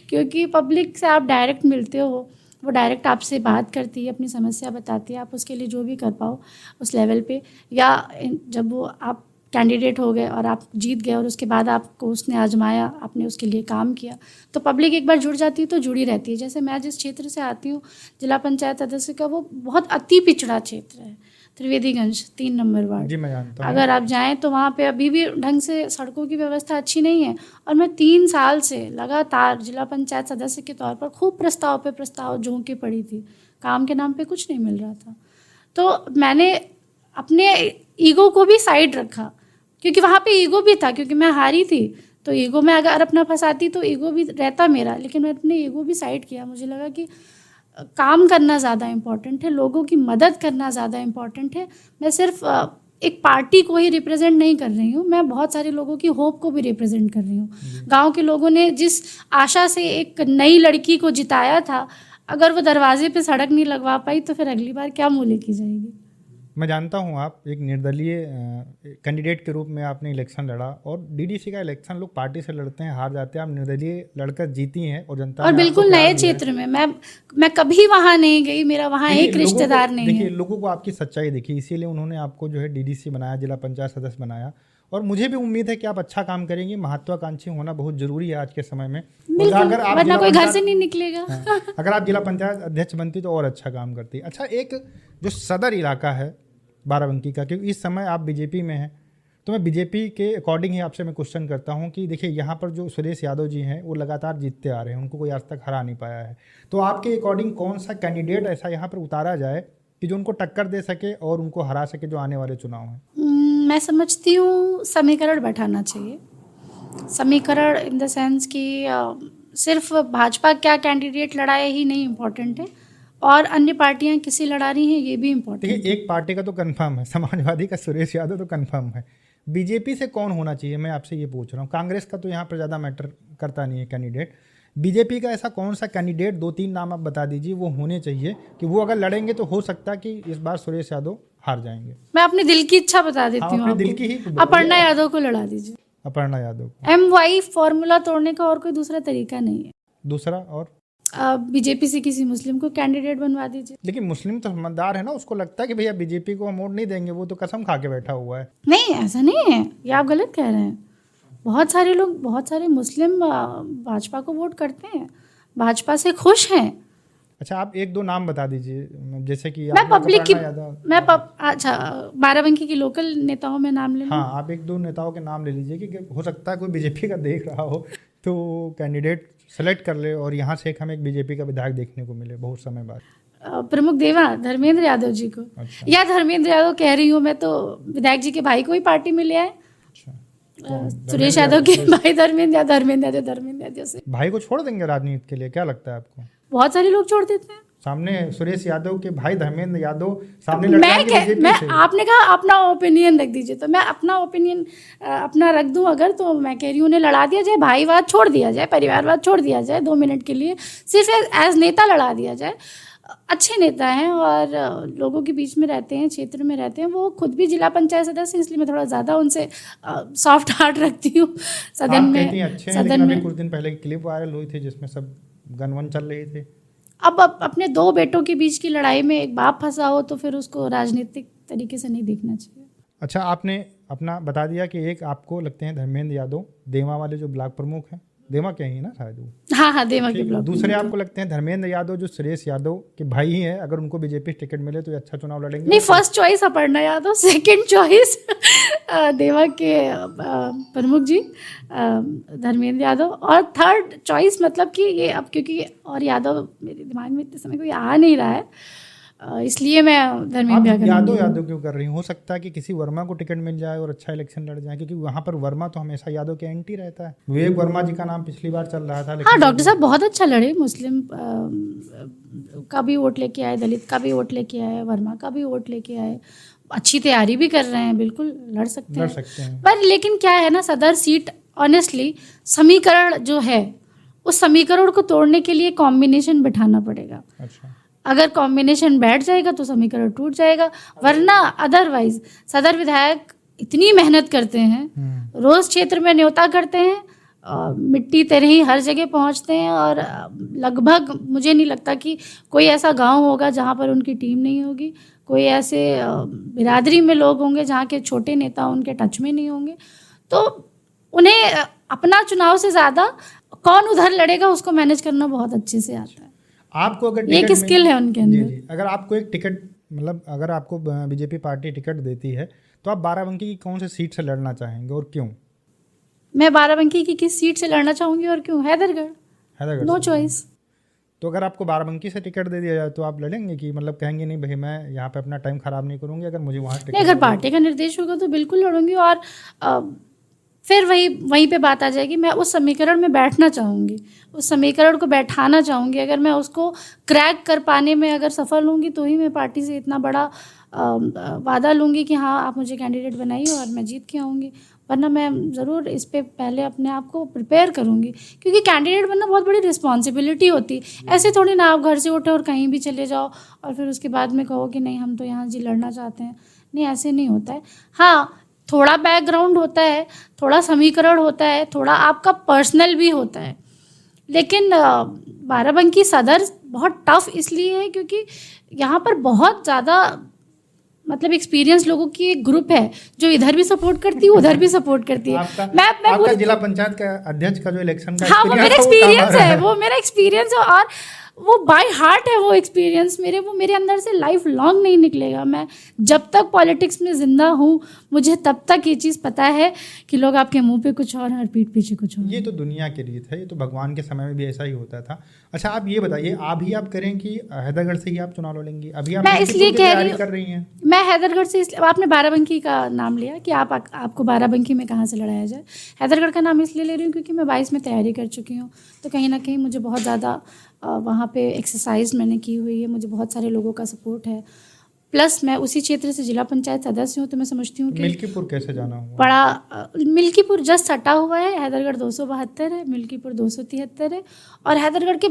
क्योंकि पब्लिक से आप डायरेक्ट मिलते हो, वो डायरेक्ट आपसे बात करती है, अपनी समस्या बताती है, आप उसके लिए जो भी कर पाओ उस लेवल पे, या जब वो आप कैंडिडेट हो गए और आप जीत गए और उसके बाद आपको उसने आजमाया, आपने उसके लिए काम किया, तो पब्लिक एक बार जुड़ जाती है तो जुड़ी रहती है। जैसे मैं जिस क्षेत्र से आती हूँ, जिला पंचायत सदस्य का, वो बहुत अति पिछड़ा क्षेत्र है, त्रिवेदीगंज 3 नंबर वार्ड। जी मैं जानता हूँ। अगर आप जाएं तो वहाँ पे अभी भी ढंग से सड़कों की व्यवस्था अच्छी नहीं है, और मैं 3 साल से लगातार जिला पंचायत सदस्य के तौर पर खूब प्रस्ताव पे प्रस्ताव झोंक के पड़ी थी, काम के नाम पे कुछ नहीं मिल रहा था। तो मैंने अपने ईगो को भी साइड रखा, क्योंकि वहाँ पे ईगो भी था, क्योंकि मैं हारी थी, तो ईगो में अगर अपना फंसाती तो ईगो भी रहता मेरा, लेकिन मैं अपने ईगो भी साइड किया। मुझे लगा कि काम करना ज़्यादा इम्पॉर्टेंट है, लोगों की मदद करना ज़्यादा इम्पॉर्टेंट है। मैं सिर्फ एक पार्टी को ही रिप्रेजेंट नहीं कर रही हूँ, मैं बहुत सारे लोगों की होप को भी रिप्रेजेंट कर रही हूँ। गांव के लोगों ने जिस आशा से एक नई लड़की को जिताया था, अगर वो दरवाजे पे सड़क नहीं लगवा पाई तो फिर अगली बार क्या मूल्य की जाएगी। मैं जानता हूँ आप एक निर्दलीय कैंडिडेट के रूप में आपने इलेक्शन लड़ा, और डीडीसी का इलेक्शन लोग पार्टी से लड़ते हैं, हार जाते हैं, आप निर्दलीय लड़कर जीती हैं और जनता और ने बिल्कुल आपको प्यार नए दिया है। क्षेत्र में मैं कभी वहाँ नहीं गई, मेरा वहाँ देखिए, एक रिश्तेदार नहीं देखिए है। लोगों को आपकी सच्चाई दिखी, इसीलिए उन्होंने आपको जो है डीडीसी बनाया, जिला पंचायत सदस्य बनाया, और मुझे भी उम्मीद है कि आप अच्छा काम करेंगे। महत्वाकांक्षी होना बहुत जरूरी है आज के समय में। बिल्कुल, अगर आप वरना जिला कोई घर पंचायत- से नहीं निकलेगा। हाँ, अगर आप जिला पंचायत अध्यक्ष बनती तो और अच्छा काम करती। अच्छा, एक जो सदर इलाका है बाराबंकी का, क्योंकि इस समय आप बीजेपी में हैं, तो मैं बीजेपी के अकॉर्डिंग ही आपसे मैं क्वेश्चन करता हूं कि देखिए यहाँ पर जो सुरेश यादव जी हैं वो लगातार जीतते आ रहे हैं, उनको कोई आज तक हरा नहीं पाया है। तो आपके अकॉर्डिंग कौन सा कैंडिडेट ऐसा यहाँ पर उतारा जाए कि जो उनको टक्कर दे सके और उनको हरा सके जो आने वाले चुनाव हैं? मैं समझती हूँ समीकरण बैठाना चाहिए। समीकरण इन द सेंस कि सिर्फ भाजपा क्या कैंडिडेट लड़ाए ही नहीं इम्पोर्टेंट है, और अन्य पार्टियां किसी लड़ा रही हैं ये भी इम्पोर्टेंट है। देखिए, एक पार्टी का तो कंफर्म है, समाजवादी का सुरेश यादव तो कंफर्म है। बीजेपी से कौन होना चाहिए, मैं आपसे ये पूछ रहा हूँ। कांग्रेस का तो यहाँ पर ज़्यादा मैटर करता नहीं है कैंडिडेट। बीजेपी का ऐसा कौन सा कैंडिडेट, 2-3 नाम आप बता दीजिए, वो होने चाहिए कि वो अगर लड़ेंगे तो हो सकता है कि इस बार सुरेश यादव हार जाएंगे। मैं अपने दिल की इच्छा बता देती हाँ, हूँ अपने दिल आपको। की ही अपर्णा यादव को लड़ा दीजिए। अपर्णा यादव को। MY फॉर्मूला तोड़ने का और कोई दूसरा तरीका नहीं है। दूसरा और बीजेपी से किसी मुस्लिम को कैंडिडेट बनवा दीजिए। लेकिन मुस्लिम तो समझदार है ना, उसको लगता है कि भैया बीजेपी को हम वोट नहीं देंगे, वो तो कसम खा के बैठा हुआ है। नहीं, ऐसा नहीं है, ये आप गलत कह रहे हैं। बहुत सारे लोग, बहुत सारे मुस्लिम भाजपा को वोट करते हैं, भाजपा से खुश हैं। अच्छा, आप 1-2 नाम बता दीजिए, जैसे कि मैं पब्लिक की यादव। अच्छा, बाराबंकी की लोकल नेताओं में नाम ले लूं? हाँ, आप 1-2 नेताओं के नाम ले लीजिए कि हो सकता है कोई बीजेपी का देख रहा हो तो कैंडिडेट सेलेक्ट कर ले और यहाँ से हमें एक बीजेपी का विधायक देखने को मिले बहुत समय बाद। प्रमुख देवा धर्मेंद्र यादव जी को। अच्छा। या धर्मेंद्र यादव कह रही हूँ मैं, तो विधायक जी के भाई को ही पार्टी में ले आए। अच्छा, सुरेश यादव के भाई धर्मेंद्र यादव से। भाई को छोड़ देंगे राजनीति के लिए, क्या लगता है आपको? बहुत सारे लोग छोड़ देते हैं। सामने सुरेश यादव के भाई धर्मेंद्र यादव सामने लड़ जाएंगे बीजेपी से। आपने कहा अपना ओपिनियन रख दीजिए, तो मैं अपना ओपिनियन अपना रख दूं अगर, तो मैं कह रही हूँ उन्हें लड़ा दिया जाए, भाईवाद छोड़ दिया जाए, परिवारवाद छोड़ दिया जाए 2 मिनट के लिए, सिर्फ एज नेता लड़ा दिया जाए। अच्छे नेता हैं और लोगों के बीच में रहते हैं, क्षेत्र में रहते हैं। वो खुद भी जिला पंचायत सदस्य, इसलिए मैं थोड़ा ज़्यादा उनसे सॉफ्ट हार्ट रखती हूँ। सदन में अच्छे हैं, लेकिन अभी कुछ दिन पहले की क्लिप वायरल हुई थी जिसमें सब गन चल रही थी। अब अपने 2 बेटों के बीच की लड़ाई में एक बाप फंसा हो तो फिर उसको राजनीतिक तरीके से नहीं देखना चाहिए। अच्छा, आपने अपना बता दिया कि एक आपको लगते हैं धर्मेंद्र यादव, देवा वाले जो ब्लॉक प्रमुख हैं, देवा के ही ना शायद वो? हाँ, देवा के ब्लॉक। दूसरे आपको लगते हैं धर्मेंद्र यादव जो सुरेश यादव के भाई ही हैं, अगर उनको बीजेपी टिकट मिले तो ये अच्छा चुनाव लड़ेंगे? नहीं, first choice Aparna Yadav, second choice देवा के प्रमुख जी धर्मेंद्र यादव, और थर्ड चॉइस मतलब कि ये अब क्योंकि और यादव मेरे दिमाग में इतने समय कोई आ नहीं रहा है, इसलिए मैं धर्मेंद्र यादव क्यों कर रही हूँ? हो सकता है कि किसी वर्मा को टिकट मिल जाए और अच्छा इलेक्शन लड़ जाए, क्योंकि वहाँ पर वर्मा तो हमेशा यादव के एंटी रहता है। विवेक वर्मा जी का नाम पिछली बार चल रहा था, हाँ, डॉक्टर साहब बहुत अच्छा लड़े, मुस्लिम का भी वोट लेके आए, दलित का भी वोट लेके आए, वर्मा का भी वोट लेके आए, अच्छी तैयारी भी कर रहे हैं, बिल्कुल लड़ सकते हैं। पर लेकिन क्या है ना, सदर सीट ऑनेस्टली समीकरण जो है, उस समीकरण को तोड़ने के लिए कॉम्बिनेशन बिठाना पड़ेगा। अच्छा, अगर कॉम्बिनेशन बैठ जाएगा तो समीकरण टूट जाएगा, वरना अदरवाइज सदर विधायक इतनी मेहनत करते हैं, रोज क्षेत्र में न्योता करते हैं, मिट्टी तरह ही हर जगह पहुंचते हैं और लगभग मुझे नहीं लगता कि कोई ऐसा गांव होगा जहां पर उनकी टीम नहीं होगी, कोई ऐसे बिरादरी में लोग होंगे जहाँ के छोटे नेता उनके टच में नहीं होंगे। तो उन्हें अपना चुनाव से ज़्यादा कौन उधर लड़ेगा उसको मैनेज करना बहुत अच्छे से आता है। आपको अगर ये एक स्किल है उनके अंदर। जी, अगर आपको एक टिकट मतलब अगर आपको बीजेपी पार्टी टिकट देती है तो आप बाराबंकी की कौन सी सीट से लड़ना चाहेंगे और क्यों? मैं बाराबंकी की किस सीट से लड़ना चाहूँगी और क्यों? Haidergarh, no choice. तो अगर आपको बाराबंकी से टिकट दे दिया जाए तो आप लड़ेंगे कि मतलब कहेंगे नहीं भाई मैं यहाँ पे अपना टाइम खराब नहीं करूँगी, अगर मुझे वहाँ टिकट अगर पार्टी का निर्देश होगा तो बिल्कुल लड़ूंगी। और फिर वहीं पे बात आ जाएगी, मैं उस समीकरण में बैठना चाहूँगी, उस समीकरण को बैठाना चाहूँगी। अगर मैं उसको क्रैक कर पाने में अगर सफल होंगी तो ही मैं पार्टी से इतना बड़ा वादा लूँगी कि हाँ आप मुझे कैंडिडेट बनाइए और मैं जीत के आऊँगी। वरना मैं ज़रूर इस पे पहले अपने आप को प्रिपेयर करूँगी, क्योंकि कैंडिडेट बनना बहुत बड़ी रिस्पॉन्सिबिलिटी होती है। ऐसे थोड़ी ना आप घर से उठे और कहीं भी चले जाओ और फिर उसके बाद में कहो कि नहीं हम तो यहाँ जी लड़ना चाहते हैं। नहीं, ऐसे नहीं होता है। हाँ, थोड़ा बैकग्राउंड होता है, थोड़ा समीकरण होता है, थोड़ा आपका पर्सनल भी होता है। लेकिन बाराबंकी सदर बहुत टफ इसलिए है क्योंकि यहाँ पर बहुत ज़्यादा मतलब एक्सपीरियंस लोगों की एक ग्रुप है जो इधर भी सपोर्ट करती है उधर भी सपोर्ट करती है। आपका जिला पंचायत का अध्यक्ष का जो इलेक्शन का हाँ वो मेरा एक्सपीरियंस है, वो मेरा एक्सपीरियंस है और वो बाय हार्ट है वो एक्सपीरियंस वो मेरे अंदर से लाइफ लॉन्ग नहीं निकलेगा। मैं जब तक पॉलिटिक्स में ज़िंदा हूँ मुझे तब तक ये चीज़ पता है कि लोग आपके मुंह पे कुछ और और पीठ पीछे कुछ और। ये तो दुनिया की रीत है, ये तो भगवान के समय में भी ऐसा ही होता था। अच्छा आप ये बताइए, अभी आप करें कि हैदरगढ़ से ही आप चुनाव लड़ेंगी? अभी आप मैं इसलिए कह कर रही हैं। मैं हैदरगढ़ से इसलिए, आपने बाराबंकी का नाम लिया कि आपको बाराबंकी में कहाँ से लड़ाया जाए। हैदरगढ़ का नाम इसलिए ले रही हूँ क्योंकि मैं 22 में तैयारी कर चुकी हूँ, तो कहीं ना कहीं मुझे बहुत ज़्यादा वहाँ पे एक्सरसाइज मैंने की हुई है, मुझे बहुत सारे लोगों का सपोर्ट है। प्लस मैं उसी क्षेत्र से जिला पंचायत सदस्य हूँ, तो मैं समझती हूँ कि मिल्कीपुर कैसे जाना होगा? बड़ा मिल्कीपुर जस्ट सटा हुआ है, हैदरगढ़ 272 है, मिल्कीपुर 273 है और हैदरगढ़ के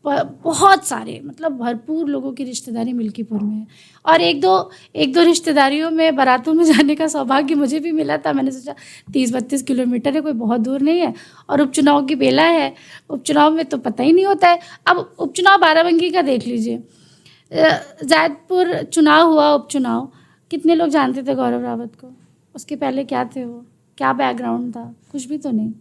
बहुत सारे मतलब भरपूर लोगों की रिश्तेदारी मिल्कीपुर में है। और एक दो रिश्तेदारियों में बारातों में जाने का सौभाग्य मुझे भी मिला था। मैंने सोचा 30-32 किलोमीटर है, कोई बहुत दूर नहीं है और उपचुनाव की बेला है, उपचुनाव में तो पता ही नहीं होता है। अब उपचुनाव बाराबंकी का देख लीजिए, जैदपुर चुनाव हुआ, उपचुनाव कितने लोग जानते थे गौरव रावत को? उसके पहले क्या थे, वो क्या बैकग्राउंड था? कुछ भी तो नहीं।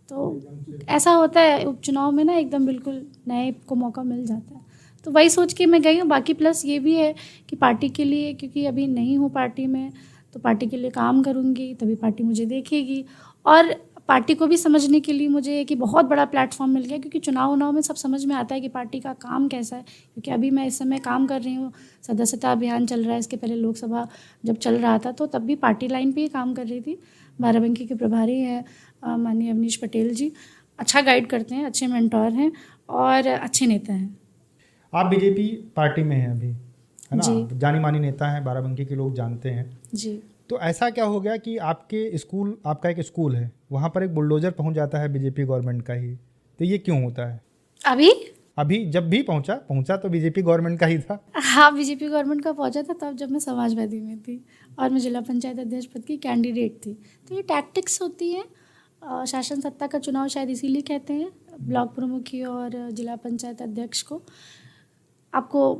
तो ऐसा होता है उपचुनाव में ना, एकदम बिल्कुल नए को मौका मिल जाता है। तो वही सोच के मैं गई हूँ। बाकी प्लस ये भी है कि पार्टी के लिए, क्योंकि अभी नहीं हूँ पार्टी में, तो पार्टी के लिए काम करूँगी तभी पार्टी मुझे देखेगी। और पार्टी को भी समझने के लिए मुझे कि बहुत बड़ा प्लेटफॉर्म मिल गया, क्योंकि चुनाव में सब समझ में आता है कि पार्टी का काम कैसा है। क्योंकि अभी मैं इस समय काम कर रही हूँ, सदस्यता अभियान चल रहा है, इसके पहले लोकसभा जब चल रहा था तो तब भी पार्टी लाइन पे ही काम कर रही थी। बाराबंकी के प्रभारी हैं माननीय अवनीश पटेल जी, अच्छा गाइड करते हैं, अच्छे मेंटोर हैं और अच्छे नेता हैं। आप बीजेपी पार्टी में हैं अभी, है ना, जानी मानी नेता हैं, बाराबंकी के लोग जानते हैं जी। तो ऐसा क्या हो गया कि आपका एक स्कूल है, वहाँ पर एक बुलडोजर पहुँच जाता है बीजेपी गवर्नमेंट का ही, तो ये क्यों होता है? अभी जब भी पहुँचा तो बीजेपी गवर्नमेंट का ही था। हाँ, बीजेपी गवर्नमेंट का पहुँचा था तब जब मैं समाजवादी में थी और मैं जिला पंचायत अध्यक्ष पद की कैंडिडेट थी। तो ये टैक्टिक्स होती हैं, शासन सत्ता का चुनाव शायद इसीलिए कहते हैं। ब्लॉक प्रमुखी और जिला पंचायत अध्यक्ष को आपको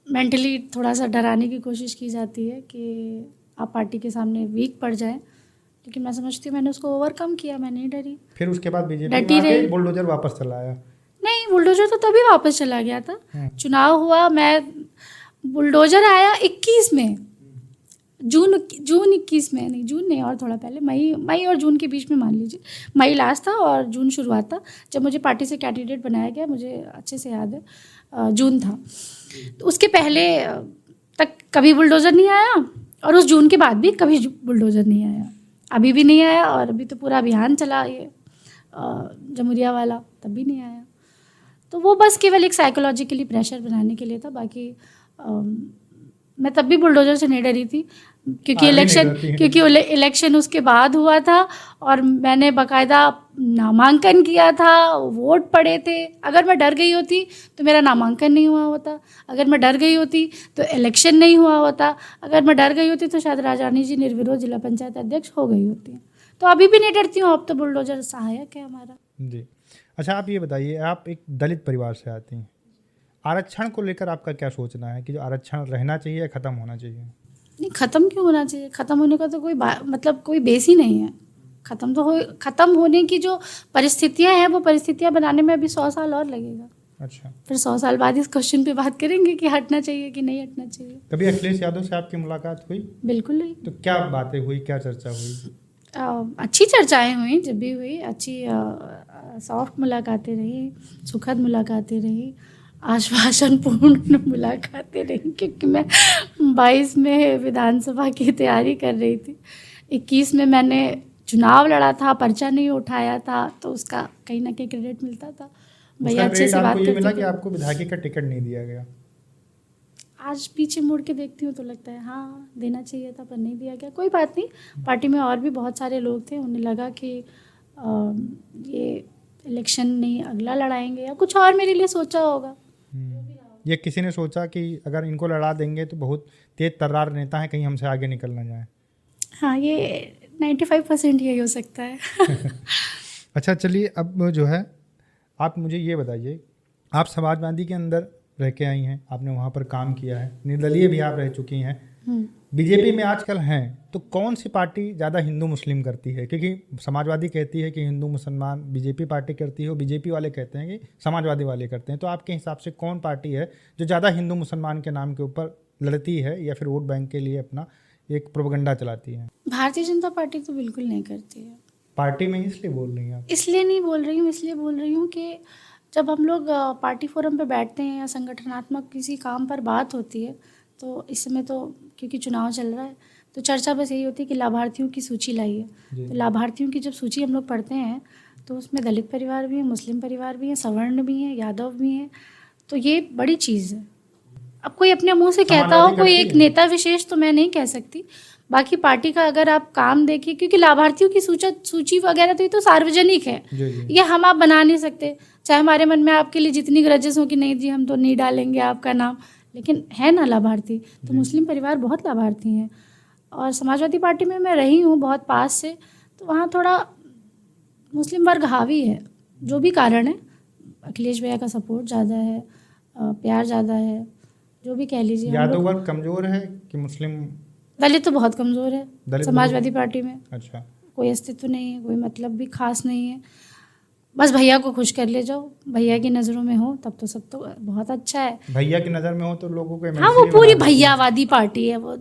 मेंटली थोड़ा सा डराने की कोशिश की जाती है कि आप पार्टी के सामने वीक पड़ जाए, लेकिन मैं समझती हूँ मैंने उसको ओवरकम किया, मैं नहीं डरी। फिर उसके बाद बीजेपी बुलडोजर वापस चला आया? नहीं, बुलडोजर तो तभी वापस चला गया था। चुनाव हुआ, बुलडोजर आया 21 में, जून 21 में, नहीं जून नहीं और थोड़ा पहले, मई और जून के बीच में मान लीजिए। मई लास्ट था और जून शुरुआत था जब मुझे पार्टी से कैंडिडेट बनाया गया, मुझे अच्छे से याद है जून था। तो उसके पहले तक कभी बुलडोज़र नहीं आया और उस जून के बाद भी कभी बुलडोज़र नहीं आया, अभी भी नहीं आया। और अभी तो पूरा अभियान चला ये जमुरिया वाला, तब भी नहीं आया। तो वो बस केवल एक साइकोलॉजिकली प्रेशर बनाने के लिए था। बाकी मैं तब भी बुलडोज़र से नहीं डरी थी क्योंकि इलेक्शन उसके बाद हुआ था और मैंने बाकायदा नामांकन किया था, वोट पड़े थे। अगर मैं डर गई होती तो मेरा नामांकन नहीं हुआ होता, अगर मैं डर गई होती तो इलेक्शन नहीं हुआ होता, अगर मैं डर गई होती तो शायद राजारानी जी निर्विरोध जिला पंचायत अध्यक्ष हो गई होती। तो अभी भी नहीं डरती हूँ, अब तो बुलडोजर सहायक है हमारा। जी। अच्छा, आप ये बताइए, आप एक दलित परिवार से आती हैं, आरक्षण को लेकर आपका क्या सोचना है कि जो आरक्षण रहना चाहिए या ख़त्म होना चाहिए? नहीं, ख़त्म क्यों होना चाहिए? ख़त्म होने का तो कोई मतलब कोई बेस ही नहीं है। ख़त्म होने की जो परिस्थितियाँ हैं, वो परिस्थितियाँ बनाने में अभी 100 साल और लगेगा। अच्छा। फिर 100 साल बाद इस क्वेश्चन पे बात करेंगे कि हटना चाहिए कि नहीं हटना चाहिए। कभी अखिलेश यादव से आपकी मुलाकात हुई? बिल्कुल नहीं। तो क्या बातें हुई, क्या चर्चा हुई? अच्छी चर्चाएं हुई, जब भी हुई अच्छी सॉफ्ट मुलाकातें रही, सुखद मुलाकातें रही, आश्वासनपूर्ण मुलाकातें रही, क्योंकि मैं 22 में विधानसभा की तैयारी कर रही थी। 21 में मैंने चुनाव लड़ा था, पर्चा नहीं उठाया था, तो उसका कहीं ना कहीं क्रेडिट मिलता था। भैया अच्छे से बात करते मिला थे। कि आपको विधायकी का टिकट नहीं दिया गया? आज पीछे मुड़ के देखती हूँ तो लगता है हाँ देना चाहिए था, पर नहीं दिया गया। कोई बात नहीं, पार्टी में और भी बहुत सारे लोग थे, उन्हें लगा कि ये इलेक्शन नहीं अगला लड़ाएंगे या कुछ और मेरे लिए सोचा होगा। ये किसी ने सोचा कि अगर इनको लड़ा देंगे तो बहुत तेज तर्रार नेता हैं, कहीं हमसे आगे निकल ना जाए? हाँ, ये 95% यही हो सकता है। अच्छा, चलिए, अब जो है आप मुझे ये बताइए, आप समाजवादी के अंदर रह के आई हैं, आपने वहाँ पर काम किया है, निर्दलीय भी आप रह चुकी हैं, बीजेपी में आजकल हैं, तो कौन सी पार्टी ज़्यादा हिंदू मुस्लिम करती है? क्योंकि समाजवादी कहती है कि हिंदू मुसलमान, बीजेपी पार्टी करती है, और बीजेपी वाले कहते हैं कि समाजवादी वाले करते हैं। तो आपके हिसाब से कौन पार्टी है जो ज़्यादा हिंदू मुसलमान के नाम के ऊपर लड़ती है या फिर वोट बैंक के लिए अपना एक प्रोपेगेंडा चलाती है? भारतीय जनता पार्टी तो बिल्कुल नहीं करती है। पार्टी में इसलिए बोल रही हैं आप? इसलिए नहीं बोल रही हूँ, इसलिए बोल रही हूँ कि जब हम लोग पार्टी फोरम पे बैठते हैं या संगठनात्मक किसी काम पर बात होती है, तो इस समय तो क्योंकि चुनाव चल रहा है, तो चर्चा बस यही होती है कि लाभार्थियों की सूची लाइए। तो लाभार्थियों की जब सूची हम लोग पढ़ते हैं तो उसमें दलित परिवार भी हैं, मुस्लिम परिवार भी हैं, सवर्ण भी हैं, यादव भी हैं। तो ये बड़ी चीज़ है। अब कोई अपने मुंह से कहता हो, कोई एक नेता विशेष तो मैं नहीं कह सकती, बाकी पार्टी का अगर आप काम देखिए, क्योंकि लाभार्थियों की सूची वगैरह तो ये तो सार्वजनिक है, ये हम आप बना नहीं सकते। चाहे हमारे मन में आपके लिए जितनी ग्रजेस हो कि नहीं जी हम तो नहीं डालेंगे आपका नाम, लेकिन है ना लाभार्थी। तो मुस्लिम परिवार बहुत लाभार्थी हैं, और समाजवादी पार्टी में मैं रही हूँ बहुत पास से, तो वहाँ थोड़ा मुस्लिम वर्ग हावी है। जो भी कारण है, अखिलेश भैया का सपोर्ट ज़्यादा है, प्यार ज़्यादा है, जो भी कह लीजिए। यादव वर्ग कमज़ोर है कि मुस्लिम? दलित तो बहुत कमज़ोर है समाजवादी पार्टी में। अच्छा। कोई अस्तित्व नहीं है, कोई मतलब भी खास नहीं है। बस भैया को खुश कर ले जाओ, भैया की नज़रों में हो तब तो सब तो बहुत अच्छा है। भैया की नज़र में हो तो लोगों को, हाँ, वो पूरी भैयावादी पार्टी है, वो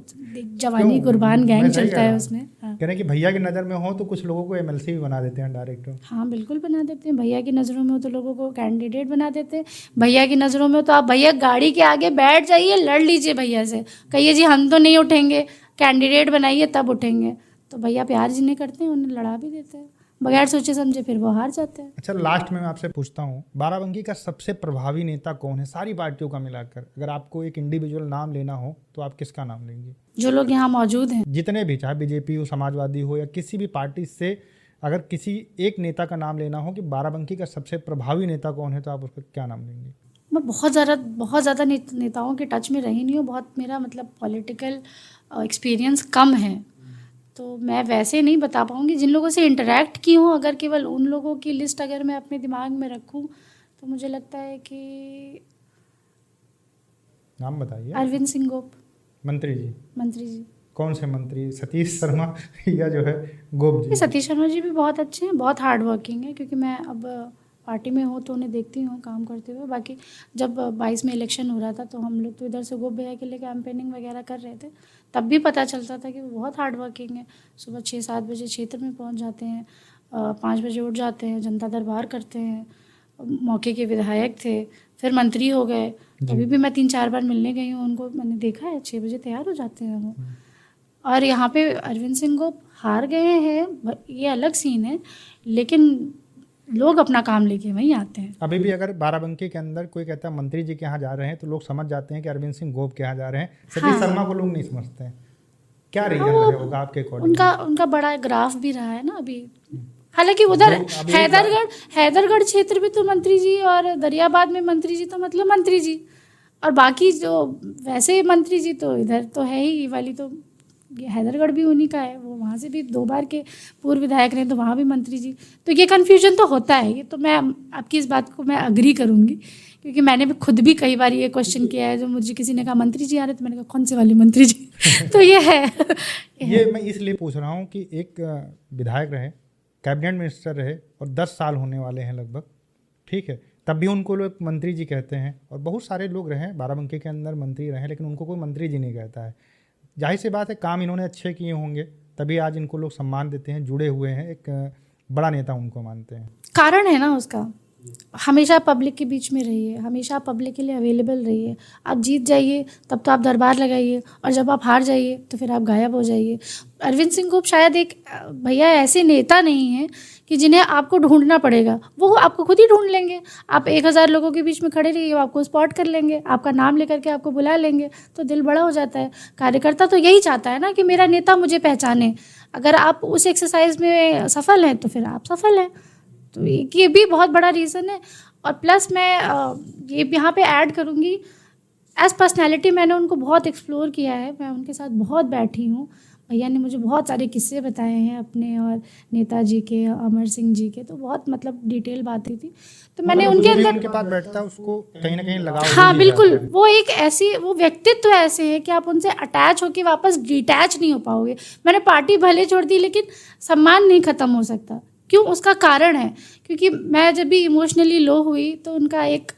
जवानी कुर्बान गैंग चलता है उसमें। हाँ, कह रहे हैं कि भैया की नज़र में हो तो कुछ लोगों को एमएलसी भी बना देते हैं डायरेक्ट। हाँ बिल्कुल बना देते हैं। भैया की नज़रों में हो तो लोगों को कैंडिडेट बना देते हैं। भैया की नज़रों में हो तो आप भैया गाड़ी के आगे बैठ जाइए, लड़ लीजिए भैया से, कहिए जी हम तो नहीं उठेंगे, कैंडिडेट बनाइए तब उठेंगे। तो भैया प्यार जिन्हें करते हैं उन्हें लड़ा भी देते हैं, बगैर सोचे समझे, फिर वो हार जाते हैं। अच्छा, लास्ट में मैं आपसे पूछता हूँ, बाराबंकी का सबसे प्रभावी नेता कौन है सारी पार्टियों का मिलाकर? अगर आपको एक इंडिविजुअल नाम लेना हो तो आप किसका नाम लेंगे? जो लोग यहाँ मौजूद हैं, जितने भी, चाहे बीजेपी हो, समाजवादी हो, या किसी भी पार्टी से अगर किसी एक नेता का नाम लेना हो कि बाराबंकी का सबसे प्रभावी नेता कौन है, तो आप उसका क्या नाम लेंगे? मैं बहुत ज़्यादा नेताओं के टच में रही नहीं हूँ, बहुत मेरा मतलब पॉलिटिकल एक्सपीरियंस कम है, तो मैं वैसे नहीं बता पाऊँगी। जिन लोगों से इंटरेक्ट की हूँ, अगर केवल उन लोगों की लिस्ट अगर मैं अपने दिमाग में रखूँ तो मुझे लगता है कि नाम बताइए। अरविंद सिंह गोप। मंत्री जी? मंत्री जी कौन से मंत्री? सतीश शर्मा या जो है गोप जी? सतीश शर्मा जी भी बहुत अच्छे हैं, बहुत हार्ड वर्किंग है, क्योंकि मैं अब पार्टी में हूँ तो उन्हें देखती हूँ काम करते हुए। बाकी जब 22 में इलेक्शन हो रहा था तो हम लोग तो इधर से गोप भैया के लिए कैंपेनिंग वगैरह कर रहे थे, तब भी पता चलता था कि वो बहुत हार्ड वर्किंग है। सुबह 6-7 बजे क्षेत्र में पहुँच जाते हैं, 5 बजे उठ जाते हैं, जनता दरबार करते हैं। मौके के विधायक थे, फिर मंत्री हो गए, तभी भी मैं 3-4 बार मिलने गई हूँ उनको, मैंने देखा है 6 बजे तैयार हो जाते हैं वो। और यहाँ पे अरविंद सिंह गोप हार गए हैं, ये अलग सीन है, लेकिन लोग अपना काम लेके वहीं आते हैं। अभी भी अगर बाराबंकी के अंदर कोई कहता है मंत्री जी के यहाँ जा रहे हैं तो लोग समझ जाते हैं कि अरविंद सिंह गोप के यहाँ जा रहे हैं। सतीश शर्मा को लोग नहीं समझते हैं, क्या रीजन होगा आपके अकॉर्डिंग? उनका बड़ा ग्राफ भी रहा है ना अभी। हालांकि उधर हैदरगढ़ क्षेत्र में तो मंत्री जी, और दरियाबाद में मंत्री जी, तो मतलब मंत्री जी, और बाकी जो वैसे मंत्री जी तो इधर तो है ही, वाली तो ये हैदरगढ़ भी उन्हीं का है, वो वहाँ से भी 2 बार के पूर्व विधायक रहे, तो वहाँ भी मंत्री जी। तो ये कन्फ्यूजन तो होता है, ये तो मैं आपकी इस बात को मैं अग्री करूँगी, क्योंकि मैंने भी खुद भी कई बार ये क्वेश्चन किया है, जो मुझे किसी ने कहा मंत्री जी आ रहे, तो मैंने कहा कौन से वाले मंत्री जी तो ये है ये मैं इसलिए पूछ रहा हूँ कि एक विधायक रहे, कैबिनेट मिनिस्टर रहे और 10 साल होने वाले हैं लगभग, ठीक है, तब भी उनको लोग मंत्री जी कहते हैं। और बहुत सारे लोग रहे बाराबंकी के अंदर मंत्री रहे, लेकिन उनको कोई मंत्री जी नहीं कहता है। जाहिर सी बात है, काम इन्होंने अच्छे किए होंगे, तभी आज इनको लोग सम्मान देते हैं, जुड़े हुए हैं, एक बड़ा नेता उनको मानते हैं। कारण है ना उसका, हमेशा पब्लिक के बीच में रहिए, हमेशा पब्लिक के लिए अवेलेबल रहिए। आप जीत जाइए तब तो आप दरबार लगाइए, और जब आप हार जाइए तो फिर आप गायब हो जाइए। अरविंद सिंह गोप शायद एक भैया ऐसे नेता नहीं हैं कि जिन्हें आपको ढूंढना पड़ेगा, वो आपको खुद ही ढूंढ लेंगे। आप 1000 लोगों के बीच में खड़े रहिए, वो आपको स्पॉट कर लेंगे, आपका नाम लेकर के आपको बुला लेंगे, तो दिल बड़ा हो जाता है। कार्यकर्ता तो यही चाहता है ना कि मेरा नेता मुझे पहचाने। अगर आप उस एक्सरसाइज में सफल हैं तो फिर आप सफल हैं। तो ये भी बहुत बड़ा रीज़न है। और प्लस मैं ये यहाँ पे ऐड करूँगी, एज पर्सनैलिटी मैंने उनको बहुत एक्सप्लोर किया है, मैं उनके साथ बहुत बैठी हूँ। भैया ने मुझे बहुत सारे किस्से बताए हैं अपने और नेताजी के, अमर सिंह जी के, तो बहुत मतलब डिटेल बातें थी। तो मैंने उनके अंदर उनके पास बैठता है, उसको कहीं ना कहीं लगाव हाँ बिल्कुल, वो एक ऐसी वो व्यक्तित्व ऐसे है कि आप उनसे अटैच होकर वापस डिटैच नहीं हो पाओगे। मैंने पार्टी भले छोड़ दी, लेकिन सम्मान नहीं ख़त्म हो सकता। क्यों? उसका कारण है, क्योंकि मैं जब भी इमोशनली लो हुई तो उनका एक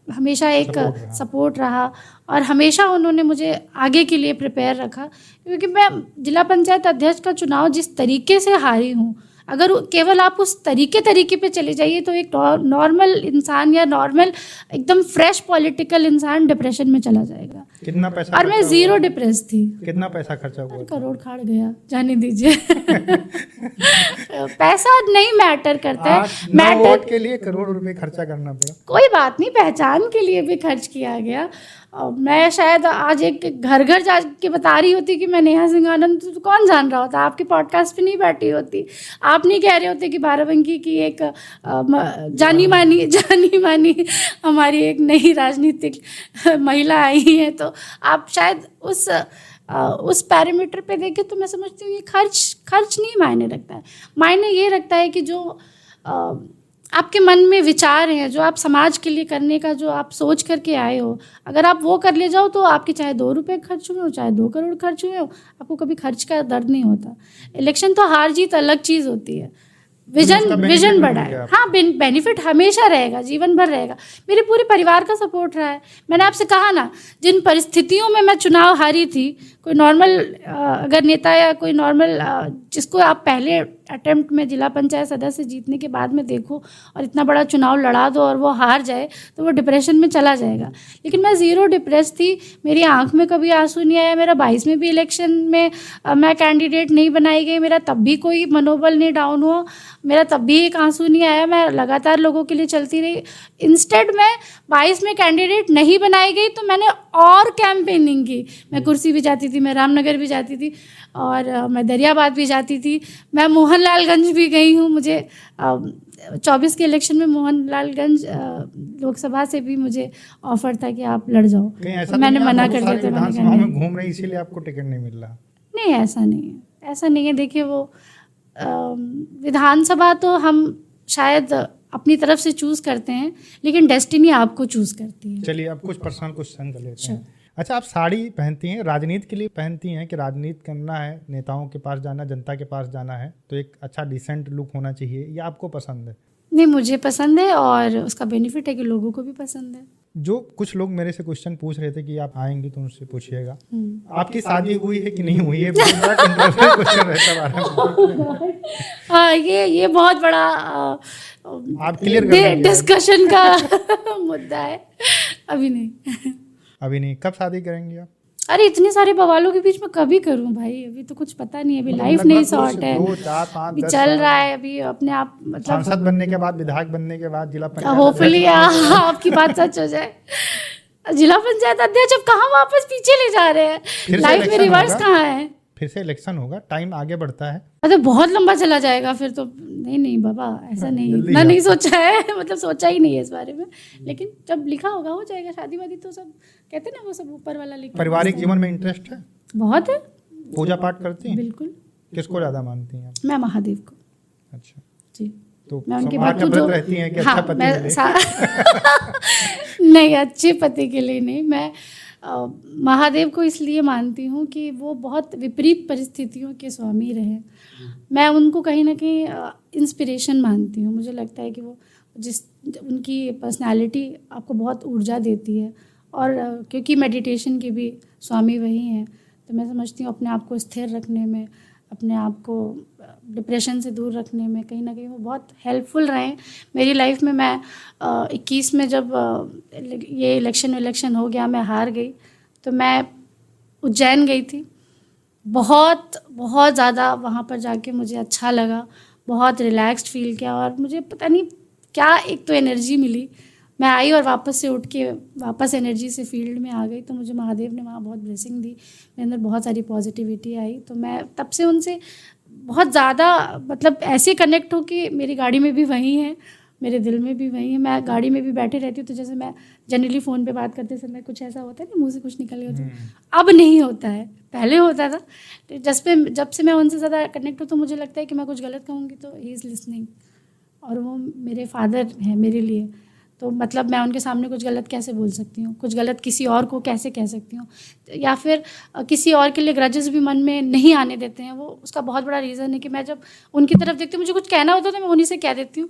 हमेशा एक सपोर्ट रहा, और हमेशा उन्होंने मुझे आगे के लिए प्रिपेयर रखा। क्योंकि मैं जिला पंचायत अध्यक्ष का चुनाव जिस तरीके से हारी हूँ, अगर केवल आप उस तरीके पे चले जाइए तो एक नॉर्मल इंसान या नॉर्मल एकदम फ्रेश पॉलिटिकल इंसान डिप्रेशन में चला जाएगा। कितना पैसा? और मैं 0 डिप्रेस थी। कितना पैसा खर्चा हुआ? करोड़ खाड़ गया, जाने दीजिए पैसा नहीं मैटर करता है, मैटर के लिए करोड़ रुपए खर्चा करना पड़ा। कोई बात नहीं, पहचान के लिए भी खर्च किया गया। मैं शायद आज एक घर घर जाके बता रही होती कि मैं नेहा सिंह आनंद, तो कौन जान रहा होता, आपके पॉडकास्ट पे नहीं बैठी होती, आप नहीं कह रहे होते कि बाराबंकी की एक जानी मानी हमारी एक नई राजनीतिक महिला आई है। तो आप शायद उस पैरामीटर पे देखें तो मैं समझती हूँ ये खर्च नहीं मायने रखता है। मायने ये रखता है कि जो आपके मन में विचार हैं, जो आप समाज के लिए करने का जो आप सोच करके आए हो, अगर आप वो कर ले जाओ तो आपके चाहे 2 रुपये खर्च हुए हो, चाहे 2 करोड़ खर्च हुए हो, आपको कभी खर्च का दर्द नहीं होता। इलेक्शन तो हार जीत अलग चीज़ होती है, विजन बड़ा है। हाँ, बेनिफिट हमेशा रहेगा, जीवन भर रहेगा। मेरे पूरे परिवार का सपोर्ट रहा है। मैंने आपसे कहा ना, जिन परिस्थितियों में मैं चुनाव हारी थी, कोई नॉर्मल अगर नेता या कोई नॉर्मल जिसको आप पहले अटेम्प्ट में जिला पंचायत सदस्य जीतने के बाद में देखो और इतना बड़ा चुनाव लड़ा दो और वो हार जाए, तो वो डिप्रेशन में चला जाएगा। लेकिन मैं 0 डिप्रेस थी, मेरी आंख में कभी आंसू नहीं आया। मेरा 22 में भी इलेक्शन में मैं कैंडिडेट नहीं बनाई गई, मेरा तब भी कोई मनोबल नहीं डाउन हुआ, मेरा तब भी एक आंसू नहीं आया। मैं लगातार लोगों के लिए चलती रही। इंस्टेड मैं 22 में कैंडिडेट नहीं बनाई गई तो मैंने और कैंपेनिंग की। मैं कुर्सी भी जाती थी, मैं रामनगर भी जाती थी, और मैं दरियाबाद भी जाती थी, मैं मोहनलालगंज भी गई हूँ। मुझे 24 के इलेक्शन में मोहनलालगंज लोकसभा से भी मुझे ऑफर था कि आप लड़ जाओ, मैंने मना कर दिया था। मैंने कहा नहीं, घूम रही इसीलिए आपको टिकट नहीं मिल रहा। नहीं, ऐसा नहीं है। देखिए, वो विधानसभा तो हम शायद अपनी तरफ से चूज करते हैं, लेकिन डेस्टिनी आपको चूज करती है। चलिए, अब कुछ पर्सनल क्वेश्चन कर लेते हैं। अच्छा, आप साड़ी पहनती हैं, राजनीति के लिए पहनती हैं कि राजनीति करना है, नेताओं के पास जाना, जनता के पास जाना है, तो एक अच्छा डिसेंट लुक होना चाहिए, या आपको पसंद है? नहीं, मुझे पसंद है, और उसका बेनिफिट है कि लोगों को भी पसंद है। जो कुछ लोग मेरे से क्वेश्चन पूछ रहे थे कि आप आएंगी तो उनसे पूछिएगा, आपकी शादी हुई है कि नहीं हुई है? बड़ा कंट्रोवर्शियल क्वेश्चन रहता है। हाँ, ये बहुत बड़ा आप क्लियर कर डिस्कशन का मुद्दा है। अभी नहीं। कब शादी करेंगे आप? अरे, इतने सारे बवालों के बीच में कभी करूं भाई, अभी तो कुछ पता नहीं है, अभी लाइफ नहीं शॉर्ट है, 2, 4, 5, अभी चल रहा है, अभी अपने आप मतलब सांसद बनने के बाद, विधायक बनने के बाद, जिला पंचायत होपफुली आपकी बात सच हो जाए। जिला पंचायत अध्यक्ष अब कहाँ वापस पीछे ले जा रहे हैं, लाइफ में रिवर्स कहाँ है? फिर से इलेक्शन होगा, टाइम आगे बढ़ता है। मतलब बहुत लंबा चला जाएगा फिर तो। नहीं बाबा, ऐसा नहीं, इतना नहीं सोचा है, मतलब सोचा ही नहीं है इस बारे में, लेकिन जब लिखा होगा हो जाएगा। शादी वादी तो सब कहते हैं ना, वो सब ऊपर वाला लिखा। पारिवारिक जीवन में इंटरेस्ट है? बहुत है, पूजा पाठ करती हैं? बिल्कुल। किसको ज़्यादा मानती हैं आप? मैं महादेव को। अच्छा, जी। तो मैं उनके सोमवार का भक्त व्रत रहती हैं कि अच्छा हाँ, पति मैं मिले? नहीं, अच्छे पति के लिए नहीं। मैं महादेव को इसलिए मानती हूँ कि वो बहुत विपरीत परिस्थितियों के स्वामी रहे। मैं उनको कहीं ना कहीं इंस्पिरेशन मानती हूँ। मुझे लगता है कि वो उनकी पर्सनालिटी आपको बहुत ऊर्जा देती है। और क्योंकि मेडिटेशन के भी स्वामी वही हैं, तो मैं समझती हूँ अपने आप को स्थिर रखने में, अपने आप को डिप्रेशन से दूर रखने में कहीं ना कहीं वो बहुत हेल्पफुल रहे मेरी लाइफ में। मैं 21 में जब ये इलेक्शन हो गया, मैं हार गई, तो मैं उज्जैन गई थी। बहुत बहुत ज़्यादा वहाँ पर जाके मुझे अच्छा लगा, बहुत रिलैक्स्ड फील किया, और मुझे पता नहीं क्या एक तो एनर्जी मिली। मैं आई और वापस से उठ के वापस एनर्जी से फील्ड में आ गई। तो मुझे महादेव ने वहाँ बहुत ब्लेसिंग दी, मेरे अंदर बहुत सारी पॉजिटिविटी आई। तो मैं तब से उनसे बहुत ज़्यादा मतलब ऐसे कनेक्ट हो कि मेरी गाड़ी में भी वही है, मेरे दिल में भी वही है। मैं गाड़ी में भी बैठे रहती हूँ, तो जैसे मैं जनरली फ़ोन पे बात करते समय कुछ ऐसा होता है ना, मुँह से कुछ निकल गया, तो अब नहीं होता है, पहले होता था। जब से मैं उनसे ज़्यादा कनेक्ट हूँ, तो मुझे लगता है कि मैं कुछ गलत कहूँगी तो ही इज़ लिसनिंग। और वो मेरे फादर हैं मेरे लिए, तो मतलब मैं उनके सामने कुछ गलत कैसे बोल सकती हूँ, कुछ गलत किसी और को कैसे कह सकती हूँ, या फिर किसी और के लिए ग्रजेस भी मन में नहीं आने देते हैं। वो उसका बहुत बड़ा रीज़न है कि मैं जब उनकी तरफ देखती हूँ, मुझे कुछ कहना होता है तो मैं उन्हीं से कह देती हूँ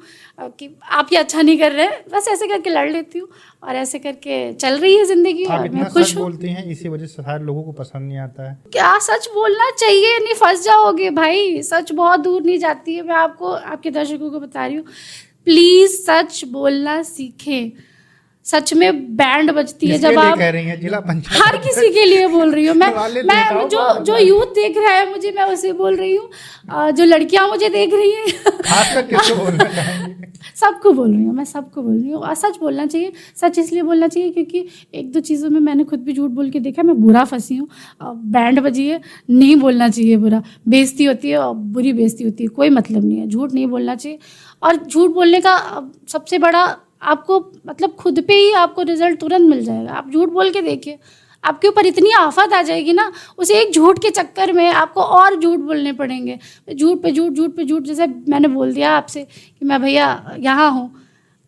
कि आप ये अच्छा नहीं कर रहे हैं, बस ऐसे करके लड़ लेती हूँ, और ऐसे करके चल रही है ज़िंदगी। आप और इतना मैं खुश सच हूँ। बोलती हैं, इसी वजह से शायद लोगों को पसंद नहीं आता है। क्या सच बोलना चाहिए, नहीं फंस जाओगे भाई, सच बहुत दूर नहीं जाती है। मैं आपको, आपके दर्शकों को बता रही हूँ, प्लीज़ सच बोलना सीखें। सच में बैंड बजती है जब आप, कह रही हैं जिला पंचायत हर किसी के लिए बोल रही हूँ मैं जो यूथ देख रहा है मुझे, मैं उसे बोल रही हूँ, जो लड़कियां मुझे देख रही हैं, खासकर किसको बोलना चाहेंगे? सबको बोल रही हूँ, मैं सबको बोल रही हूँ। और सच बोलना चाहिए। सच इसलिए बोलना चाहिए क्योंकि एक दो चीज़ों में मैंने खुद भी झूठ बोल के देखा, मैं बुरा फंसी हूँ। बैंड बजी है, नहीं बोलना चाहिए बुरा, बेइज्जती होती है और बुरी बेइज्जती होती है, कोई मतलब नहीं है, झूठ नहीं बोलना चाहिए। और झूठ बोलने का सबसे बड़ा आपको मतलब खुद पे ही आपको रिजल्ट तुरंत मिल जाएगा। आप झूठ बोल के देखिए, आपके ऊपर इतनी आफत आ जाएगी ना, उस एक झूठ के चक्कर में आपको और झूठ बोलने पड़ेंगे, झूठ पे झूठ, झूठ पे झूठ। जैसे मैंने बोल दिया आपसे कि मैं भैया यहाँ हूँ,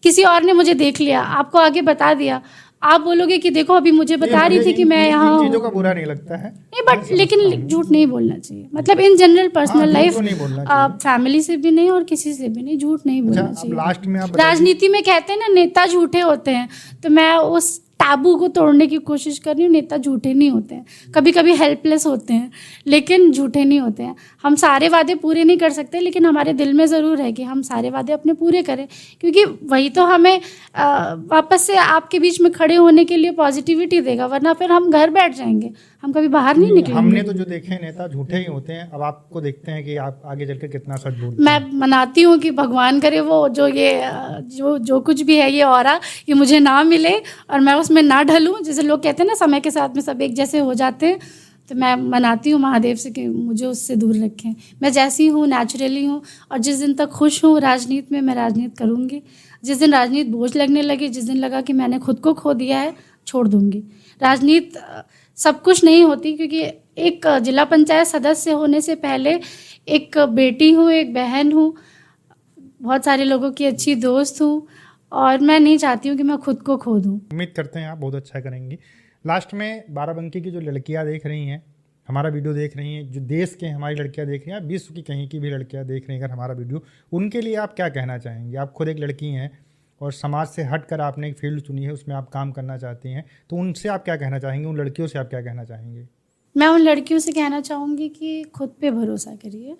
किसी और ने मुझे देख लिया, आपको आगे बता दिया, आप बोलोगे कि देखो अभी मुझे बता रही थी कि मैं यहाँ हूँ। चीज़ों का बुरा नहीं लगता है नहीं, बट लेकिन झूठ नहीं बोलना चाहिए, मतलब in general personal life, family से भी नहीं और किसी से भी नहीं, झूठ नहीं बोलना चाहिए। लास्ट में आप राजनीति में कहते हैं ना नेता झूठे होते हैं, तो मैं उस टैबू को तोड़ने की कोशिश कर रही हूँ। नेता झूठे नहीं होते हैं, कभी कभी हेल्पलेस होते हैं, लेकिन झूठे नहीं होते हैं। हम सारे वादे पूरे नहीं कर सकते, लेकिन हमारे दिल में ज़रूर है कि हम सारे वादे अपने पूरे करें, क्योंकि वही तो हमें वापस से आपके बीच में खड़े होने के लिए पॉजिटिविटी देगा, वरना फिर हम घर बैठ जाएंगे, हम कभी बाहर नहीं निकलेंगे। हमने तो जो देखे नेता झूठे ही होते हैं, अब आपको देखते हैं कि आप आगे चलकर कितना सच बोलते हैं। मैं मनाती हूँ कि भगवान करे वो जो कुछ भी है ये ऑरा, ये मुझे ना मिले और मैं उसमें ना ढलूँ। जैसे लोग कहते हैं ना समय के साथ में सब एक जैसे हो जाते हैं, तो मैं मनाती हूँ महादेव से कि मुझे उससे दूर रखें। मैं जैसी हूँ नेचुरली हूँ, और जिस दिन तक खुश हूँ राजनीति में, मैं राजनीति करूँगी। जिस दिन राजनीति बोझ लगने लगी, जिस दिन लगा कि मैंने खुद को खो दिया है, छोड़ दूँगी। राजनीति सब कुछ नहीं होती, क्योंकि एक जिला पंचायत सदस्य होने से पहले एक बेटी हूँ, एक बहन हूँ, बहुत सारे लोगों की अच्छी दोस्त हूँ, और मैं नहीं चाहती हूँ कि मैं खुद को खो दूँ। उम्मीद करते हैं आप बहुत अच्छा करेंगी। लास्ट में बाराबंकी की जो लड़कियां देख रही हैं, हमारा वीडियो देख रही हैं, जो देश के हमारी लड़कियां देख रही हैं, विश्व की कहीं की भी लड़कियां देख रही हैं अगर हमारा वीडियो, उनके लिए आप क्या कहना चाहेंगे? आप खुद एक लड़की हैं और समाज से हट कर आपने एक फील्ड चुनी है, उसमें आप काम करना चाहती हैं, तो उनसे आप क्या कहना चाहेंगे? उन लड़कियों से आप क्या कहना चाहेंगे? मैं उन लड़कियों से कहना चाहूँगी कि खुद पे भरोसा करिए,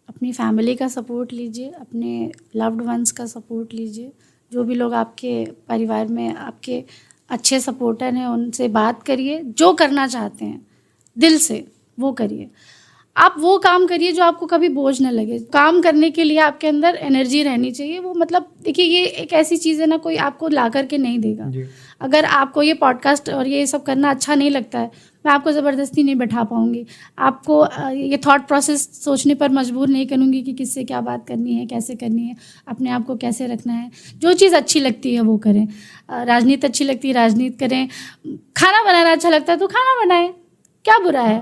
अपनी फैमिली का सपोर्ट लीजिए, अपने लव्ड वंस का सपोर्ट लीजिए। जो भी लोग आपके परिवार में आपके अच्छे सपोर्टर हैं, उनसे बात करिए। जो करना चाहते हैं दिल से वो करिए। आप वो काम करिए जो आपको कभी बोझ न लगे। काम करने के लिए आपके अंदर एनर्जी रहनी चाहिए। वो मतलब देखिए, ये एक ऐसी चीज़ है ना, कोई आपको ला करके नहीं देगा। अगर आपको ये पॉडकास्ट और ये सब करना अच्छा नहीं लगता है, मैं आपको ज़बरदस्ती नहीं बैठा पाऊँगी, आपको ये थॉट प्रोसेस सोचने पर मजबूर नहीं करूँगी कि किससे क्या बात करनी है, कैसे करनी है, अपने आप को कैसे रखना है। जो चीज़ अच्छी लगती है वो करें। राजनीति अच्छी लगती है राजनीति करें। खाना बनाना अच्छा लगता है तो खाना बनाएं, क्या बुरा है?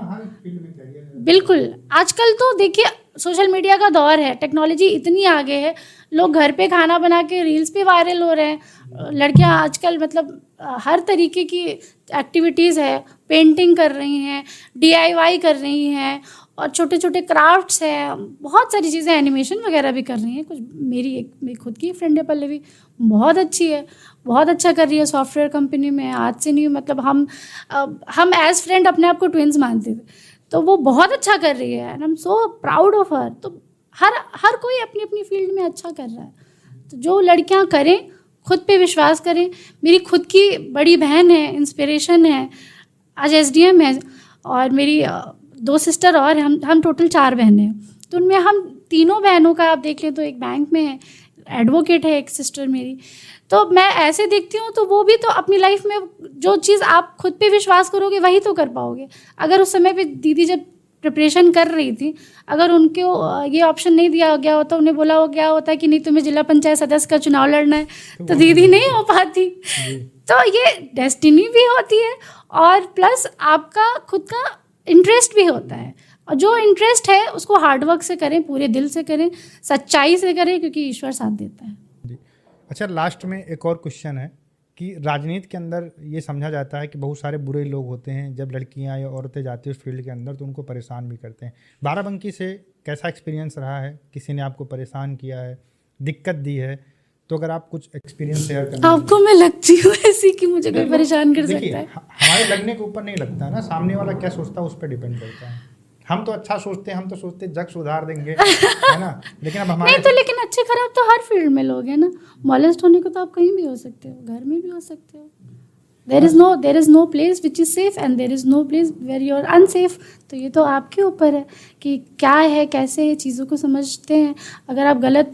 बिल्कुल। आजकल तो देखिए सोशल मीडिया का दौर है, टेक्नोलॉजी इतनी आगे है, लोग घर पे खाना बना के रील्स पे वायरल हो रहे हैं। लड़कियां आजकल मतलब हर तरीके की एक्टिविटीज़ है, पेंटिंग कर रही हैं, डीआईवाई कर रही हैं, और छोटे छोटे क्राफ्ट्स हैं, बहुत सारी चीज़ें, एनिमेशन वगैरह भी कर रही हैं। कुछ मेरी खुद की फ्रेंड है पल्लवी, बहुत अच्छी है, बहुत अच्छा कर रही है, सॉफ्टवेयर कंपनी में। आज से नहीं, मतलब हम एज फ्रेंड अपने आप को ट्विंस मानते थे, तो वो बहुत अच्छा कर रही है and I am so proud of her. तो हर कोई अपनी अपनी फील्ड में अच्छा कर रहा है, तो जो लड़कियां करें, खुद पे विश्वास करें। मेरी खुद की बड़ी बहन है, इंस्पिरेशन है, आज एसडीएम है, और मेरी 2 सिस्टर और हैं, हम टोटल 4 बहनें हैं। तो उनमें हम तीनों बहनों का आप देख लें तो एक बैंक में है, एडवोकेट है एक सिस्टर मेरी। तो मैं ऐसे देखती हूँ, तो वो भी तो अपनी लाइफ में जो चीज़ आप खुद पे विश्वास करोगे वही तो कर पाओगे। अगर उस समय पे दीदी जब प्रिपरेशन कर रही थी, अगर उनको ये ऑप्शन नहीं दिया गया होता, उन्हें बोला हो गया होता कि नहीं तुम्हें जिला पंचायत सदस्य का चुनाव लड़ना है, तो दीदी नहीं हो पाती। तो ये डेस्टिनी भी होती है, और प्लस आपका खुद का इंटरेस्ट भी होता है, और जो इंटरेस्ट है उसको हार्डवर्क से करें, पूरे दिल से करें, सच्चाई से करें, क्योंकि ईश्वर साथ देता है। अच्छा, लास्ट में एक और क्वेश्चन है कि राजनीति के अंदर ये समझा जाता है कि बहुत सारे बुरे लोग होते हैं, जब लड़कियां या औरतें जाती हैं उस फील्ड के अंदर तो उनको परेशान भी करते हैं। बाराबंकी से कैसा एक्सपीरियंस रहा है? किसी ने आपको परेशान किया है, दिक्कत दी है? तो अगर आप कुछ एक्सपीरियंस शेयर करें। आपको मैं लगती हूँ ऐसी कि मुझे कोई परेशान कर सकता है? हमारे लगने के ऊपर नहीं लगता है ना, सामने वाला क्या सोचता है उस पर डिपेंड करता है। हम तो अच्छा सोचते हैं, हम तो सोचते जग सुधार देंगे, है ना, लेकिन अब हमारे नहीं तो, लेकिन अच्छे खराब तो हर फील्ड में लोग हैं ना। मॉलेस्ट होने को तो आप कहीं भी हो सकते हो, घर में भी हो सकते हो। There is no place which is safe and there is no place where you are unsafe. तो ये तो आपके ऊपर है कि क्या है, कैसे है, चीज़ों को समझते हैं। अगर आप गलत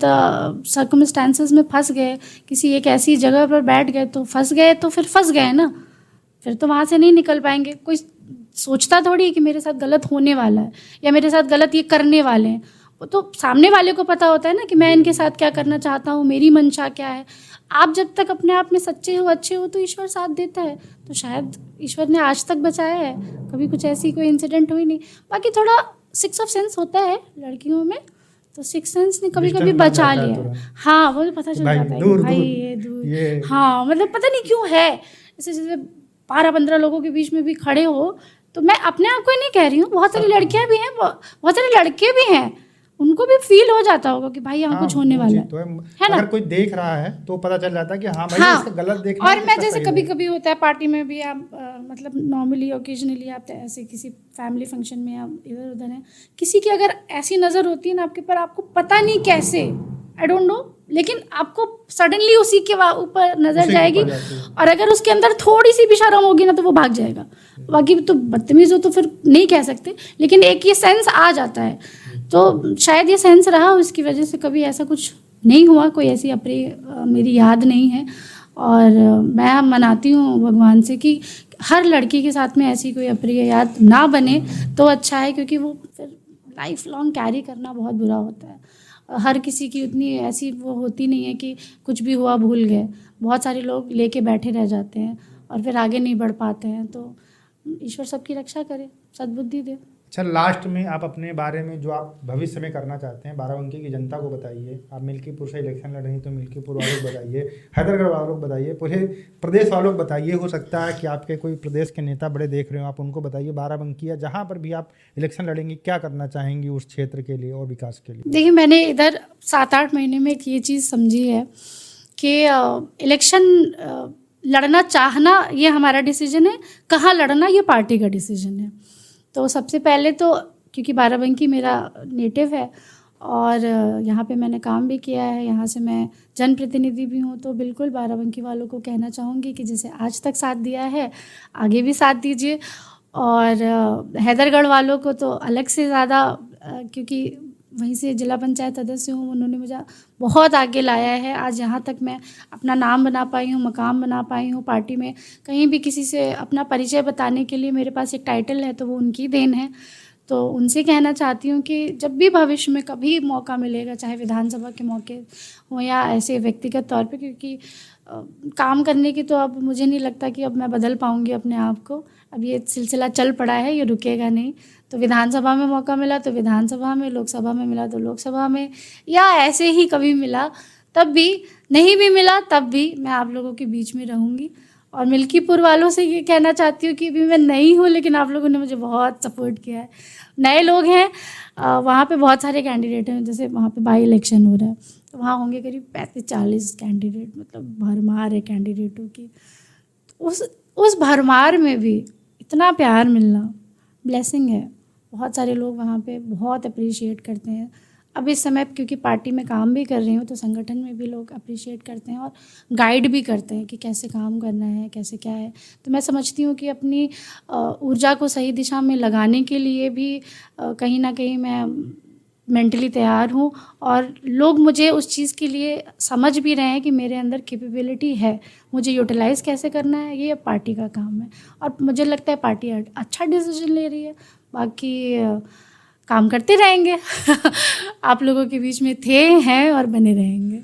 सर्कमस्टांसेस में फंस गए, किसी एक ऐसी जगह पर बैठ गए तो फंस गए, तो फिर फंस गए ना, फिर तो वहाँ से नहीं निकल पाएंगे। कोई सोचता थोड़ी है कि मेरे साथ गलत होने वाला है या मेरे साथ गलत ये करने वाले हैं। वो तो सामने वाले को पता होता है ना कि मैं इनके साथ क्या करना चाहता हूँ, मेरी मंशा क्या है। आप जब तक अपने आप में सच्चे हो, अच्छे हो, तो ईश्वर साथ देता है। तो शायद ईश्वर ने आज तक बचाया है, कभी कुछ ऐसी कोई इंसिडेंट हुई नहीं। बाकी थोड़ा 6 ऑफ सेंस होता है लड़कियों में, तो 6 सेंस ने कभी कभी बचा लिया। हाँ, वो पता चल जाता है कि भाई ये दूर, हाँ, मतलब पता नहीं क्यों है ऐसे, जैसे 12-15 लोगों के बीच में भी खड़े हो। तो मैं अपने आप को ही नहीं कह रही हूँ, बहुत सारी लड़कियां भी हैं, बहुत सारे लड़के भी हैं, उनको भी फील हो जाता होगा कि भाई यहाँ कुछ होने वाला है ना। अगर कोई देख रहा है तो पता चल जाता है कि हाँ भाई, हाँ, इसका गलत देखना। और मैं जैसे कभी कभी होता है पार्टी में भी, आप मतलब नॉर्मली ओकेजनली आप ऐसे किसी फैमिली फंक्शन में आप इधर उधर हैं, किसी की अगर ऐसी नज़र होती है ना आपके पर, आपको पता नहीं कैसे, आई डोंट नो, लेकिन आपको सडनली उसी के ऊपर नजर जाएगी, और अगर उसके अंदर थोड़ी सी भी शर्म होगी ना तो वो भाग जाएगा। बाकी तो बदतमीज हो तो फिर नहीं कह सकते, लेकिन एक ये सेंस आ जाता है। तो शायद ये सेंस रहा, उसकी वजह से कभी ऐसा कुछ नहीं हुआ, कोई ऐसी अप्रिय मेरी याद नहीं है। और मैं मनाती हूँ भगवान से कि हर लड़की के साथ में ऐसी कोई अप्रिय याद ना बने तो अच्छा है, क्योंकि वो फिर लाइफ लॉन्ग कैरी करना बहुत बुरा होता है। हर किसी की उतनी ऐसी वो होती नहीं है कि कुछ भी हुआ भूल गए। बहुत सारे लोग लेके बैठे रह जाते हैं और फिर आगे नहीं बढ़ पाते हैं। तो ईश्वर सबकी रक्षा करे, सद्बुद्धि दे। अच्छा, लास्ट में आप अपने बारे में जो आप भविष्य में करना चाहते हैं बाराबंकी की जनता को बताइए। आप मिल्कीपुर से इलेक्शन लड़ रही तो मिल्कीपुर वालों को बताइए, हैदरगढ़ वालों को बताइए, पूरे प्रदेश वालों को बताइए। हो सकता है कि आपके कोई प्रदेश के नेता बड़े देख रहे हो, आप उनको बताइए बाराबंकी या जहाँ पर भी आप इलेक्शन लड़ेंगी क्या करना चाहेंगी उस क्षेत्र के लिए और विकास के लिए। देखिए, मैंने इधर 7-8 महीने में एक ये चीज़ समझी है कि इलेक्शन लड़ना चाहना ये हमारा डिसीजन है, कहाँ लड़ना ये पार्टी का डिसीजन है। तो सबसे पहले तो क्योंकि बाराबंकी मेरा नेटिव है और यहाँ पे मैंने काम भी किया है, यहाँ से मैं जनप्रतिनिधि भी हूँ, तो बिल्कुल बाराबंकी वालों को कहना चाहूँगी कि जैसे आज तक साथ दिया है आगे भी साथ दीजिए। और हैदरगढ़ वालों को तो अलग से ज़्यादा, क्योंकि वहीं से जिला पंचायत सदस्य हूँ, उन्होंने मुझे बहुत आगे लाया है। आज यहाँ तक मैं अपना नाम बना पाई हूँ, मकाम बना पाई हूँ पार्टी में। कहीं भी किसी से अपना परिचय बताने के लिए मेरे पास एक टाइटल है तो वो उनकी देन है। तो उनसे कहना चाहती हूँ कि जब भी भविष्य में कभी मौका मिलेगा, चाहे विधानसभा के मौके हो या ऐसे व्यक्तिगत तौर पे, क्योंकि काम करने की तो अब मुझे नहीं लगता कि अब मैं बदल पाऊँगी अपने आप को। अब ये सिलसिला चल पड़ा है, ये रुकेगा नहीं। तो विधानसभा में मौका मिला तो विधानसभा में, लोकसभा में मिला तो लोकसभा में, या ऐसे ही कभी मिला तब भी, नहीं भी मिला तब भी मैं आप लोगों के बीच में रहूँगी। और मिल्कीपुर वालों से ये कहना चाहती हूँ कि अभी मैं नई हूँ, लेकिन आप लोगों ने मुझे बहुत सपोर्ट किया है। नए लोग हैं, वहाँ पे बहुत सारे कैंडिडेट हैं, जैसे वहाँ पे बाई इलेक्शन हो रहा है तो वहाँ होंगे करीब 35-40 कैंडिडेट, मतलब भरमार है कैंडिडेटों की। उस भरमार में भी इतना प्यार मिलना ब्लेसिंग है। बहुत सारे लोग वहाँ पे बहुत अप्रिशिएट करते हैं। अब इस समय क्योंकि पार्टी में काम भी कर रही हूँ तो संगठन में भी लोग अप्रिशिएट करते हैं और गाइड भी करते हैं कि कैसे काम करना है, कैसे क्या है। तो मैं समझती हूँ कि अपनी ऊर्जा को सही दिशा में लगाने के लिए भी कहीं ना कहीं मैं मेंटली तैयार हूँ, और लोग मुझे उस चीज़ के लिए समझ भी रहे हैं कि मेरे अंदर कैपेबिलिटी है। मुझे यूटिलाइज़ कैसे करना है ये पार्टी का काम है, और मुझे लगता है पार्टी अच्छा डिसीजन ले रही है। बाकी काम करते रहेंगे आप लोगों के बीच में थे, हैं और बने रहेंगे।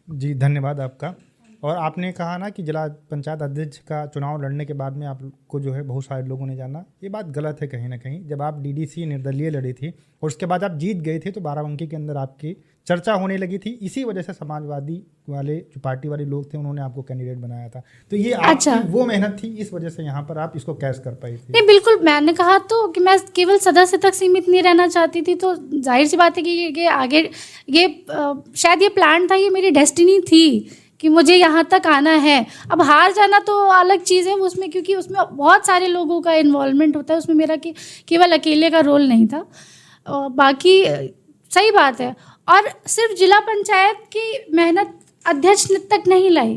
जी धन्यवाद आपका। और आपने कहा ना कि जिला पंचायत अध्यक्ष का चुनाव लड़ने के बाद में आपको जो है बहुत सारे लोगों ने जाना, ये बात गलत है कहीं ना कहीं। जब आप डीडीसी निर्दलीय लड़ी थी और उसके बाद आप जीत गए थे तो बाराबंकी के अंदर आपकी चर्चा होने लगी थी। इसी वजह से समाजवादी वाले जो पार्टी वाले लोग थे उन्होंने आपको कैंडिडेट बनाया था। तो ये अच्छा, आपकी वो मेहनत थी, इस वजह से यहाँ पर आप इसको कैश कर पाई थी। नहीं बिल्कुल, मैंने कहा तो कि मैं केवल सदस्य तक सीमित नहीं रहना चाहती थी। तो जाहिर सी बात है कि ये आगे ये शायद ये प्लान था, ये मेरी डेस्टिनी थी कि मुझे यहाँ तक आना है। अब हार जाना तो अलग चीज़ है उसमें, क्योंकि उसमें बहुत सारे लोगों का इन्वॉल्वमेंट होता है। उसमें मेरा कि केवल अकेले का रोल नहीं था। बाकी सही बात है। और सिर्फ जिला पंचायत की मेहनत अध्यक्ष तक नहीं लाई,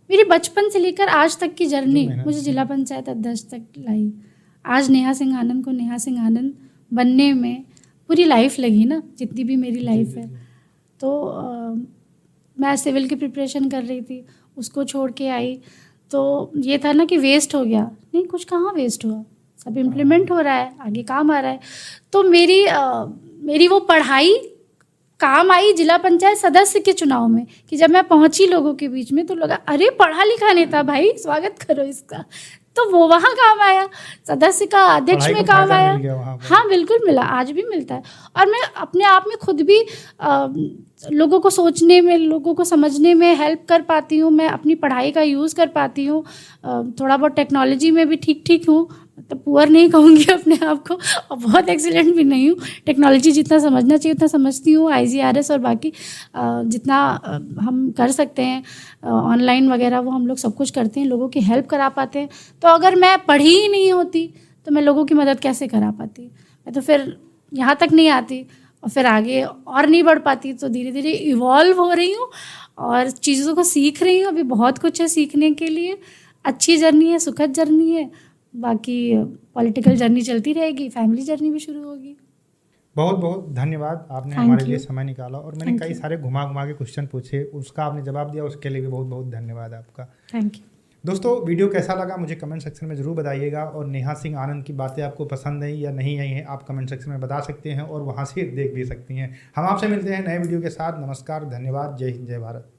मेरी बचपन से लेकर आज तक की जर्नी मुझे जिला पंचायत अध्यक्ष तक लाई। आज नेहा सिंह आनंद को नेहा सिंह आनंद बनने में पूरी लाइफ लगी ना, जितनी भी मेरी लाइफ है। तो मैं सिविल की प्रिपरेशन कर रही थी, उसको छोड़ के आई तो ये था ना कि वेस्ट हो गया। नहीं, कुछ कहाँ वेस्ट हुआ, सब इम्प्लीमेंट हो रहा है, आगे काम आ रहा है। तो मेरी वो पढ़ाई काम आई जिला पंचायत सदस्य के चुनाव में, कि जब मैं पहुंची लोगों के बीच में तो लगा अरे पढ़ा लिखा नेता भाई, स्वागत करो इसका। तो वो वहाँ काम आया, सदस्य का अध्यक्ष में काम आया। हाँ बिल्कुल मिला, आज भी मिलता है। और मैं अपने आप में खुद भी लोगों को सोचने में, लोगों को समझने में हेल्प कर पाती हूँ। मैं अपनी पढ़ाई का यूज़ कर पाती हूँ। थोड़ा बहुत टेक्नोलॉजी में भी ठीक ठीक हूँ, तो पुअर नहीं कहूँगी अपने आप को, और बहुत एक्सीलेंट भी नहीं हूँ। टेक्नोलॉजी जितना समझना चाहिए उतना समझती हूँ। IGRS और बाकी जितना हम कर सकते हैं ऑनलाइन वगैरह, वो हम लोग सब कुछ करते हैं, लोगों की हेल्प करा पाते हैं। तो अगर मैं पढ़ी ही नहीं होती तो मैं लोगों की मदद कैसे करा पाती? मैं तो फिर यहाँ तक नहीं आती और फिर आगे और नहीं बढ़ पाती। तो धीरे धीरे इवॉल्व हो रही हूँ और चीज़ों को सीख रही हूँ। अभी बहुत कुछ है सीखने के लिए। अच्छी जर्नी है, सुखद जर्नी है। बाकी पॉलिटिकल जर्नी चलती रहेगी, फैमिली जर्नी भी शुरू होगी। बहुत बहुत धन्यवाद, आपने हमारे लिए समय निकाला और मैंने कई सारे घुमा के क्वेश्चन पूछे, उसका आपने जवाब दिया, उसके लिए भी बहुत बहुत धन्यवाद आपका। Thank you. दोस्तों वीडियो कैसा लगा मुझे कमेंट सेक्शन में ज़रूर बताइएगा, और नेहा सिंह आनंद की बातें आपको पसंद आई या नहीं आई हैं आप कमेंट सेक्शन में बता सकते हैं और वहाँ से देख भी सकती हैं। हम आपसे मिलते हैं नए वीडियो के साथ। नमस्कार, धन्यवाद, जय हिंद, जय भारत।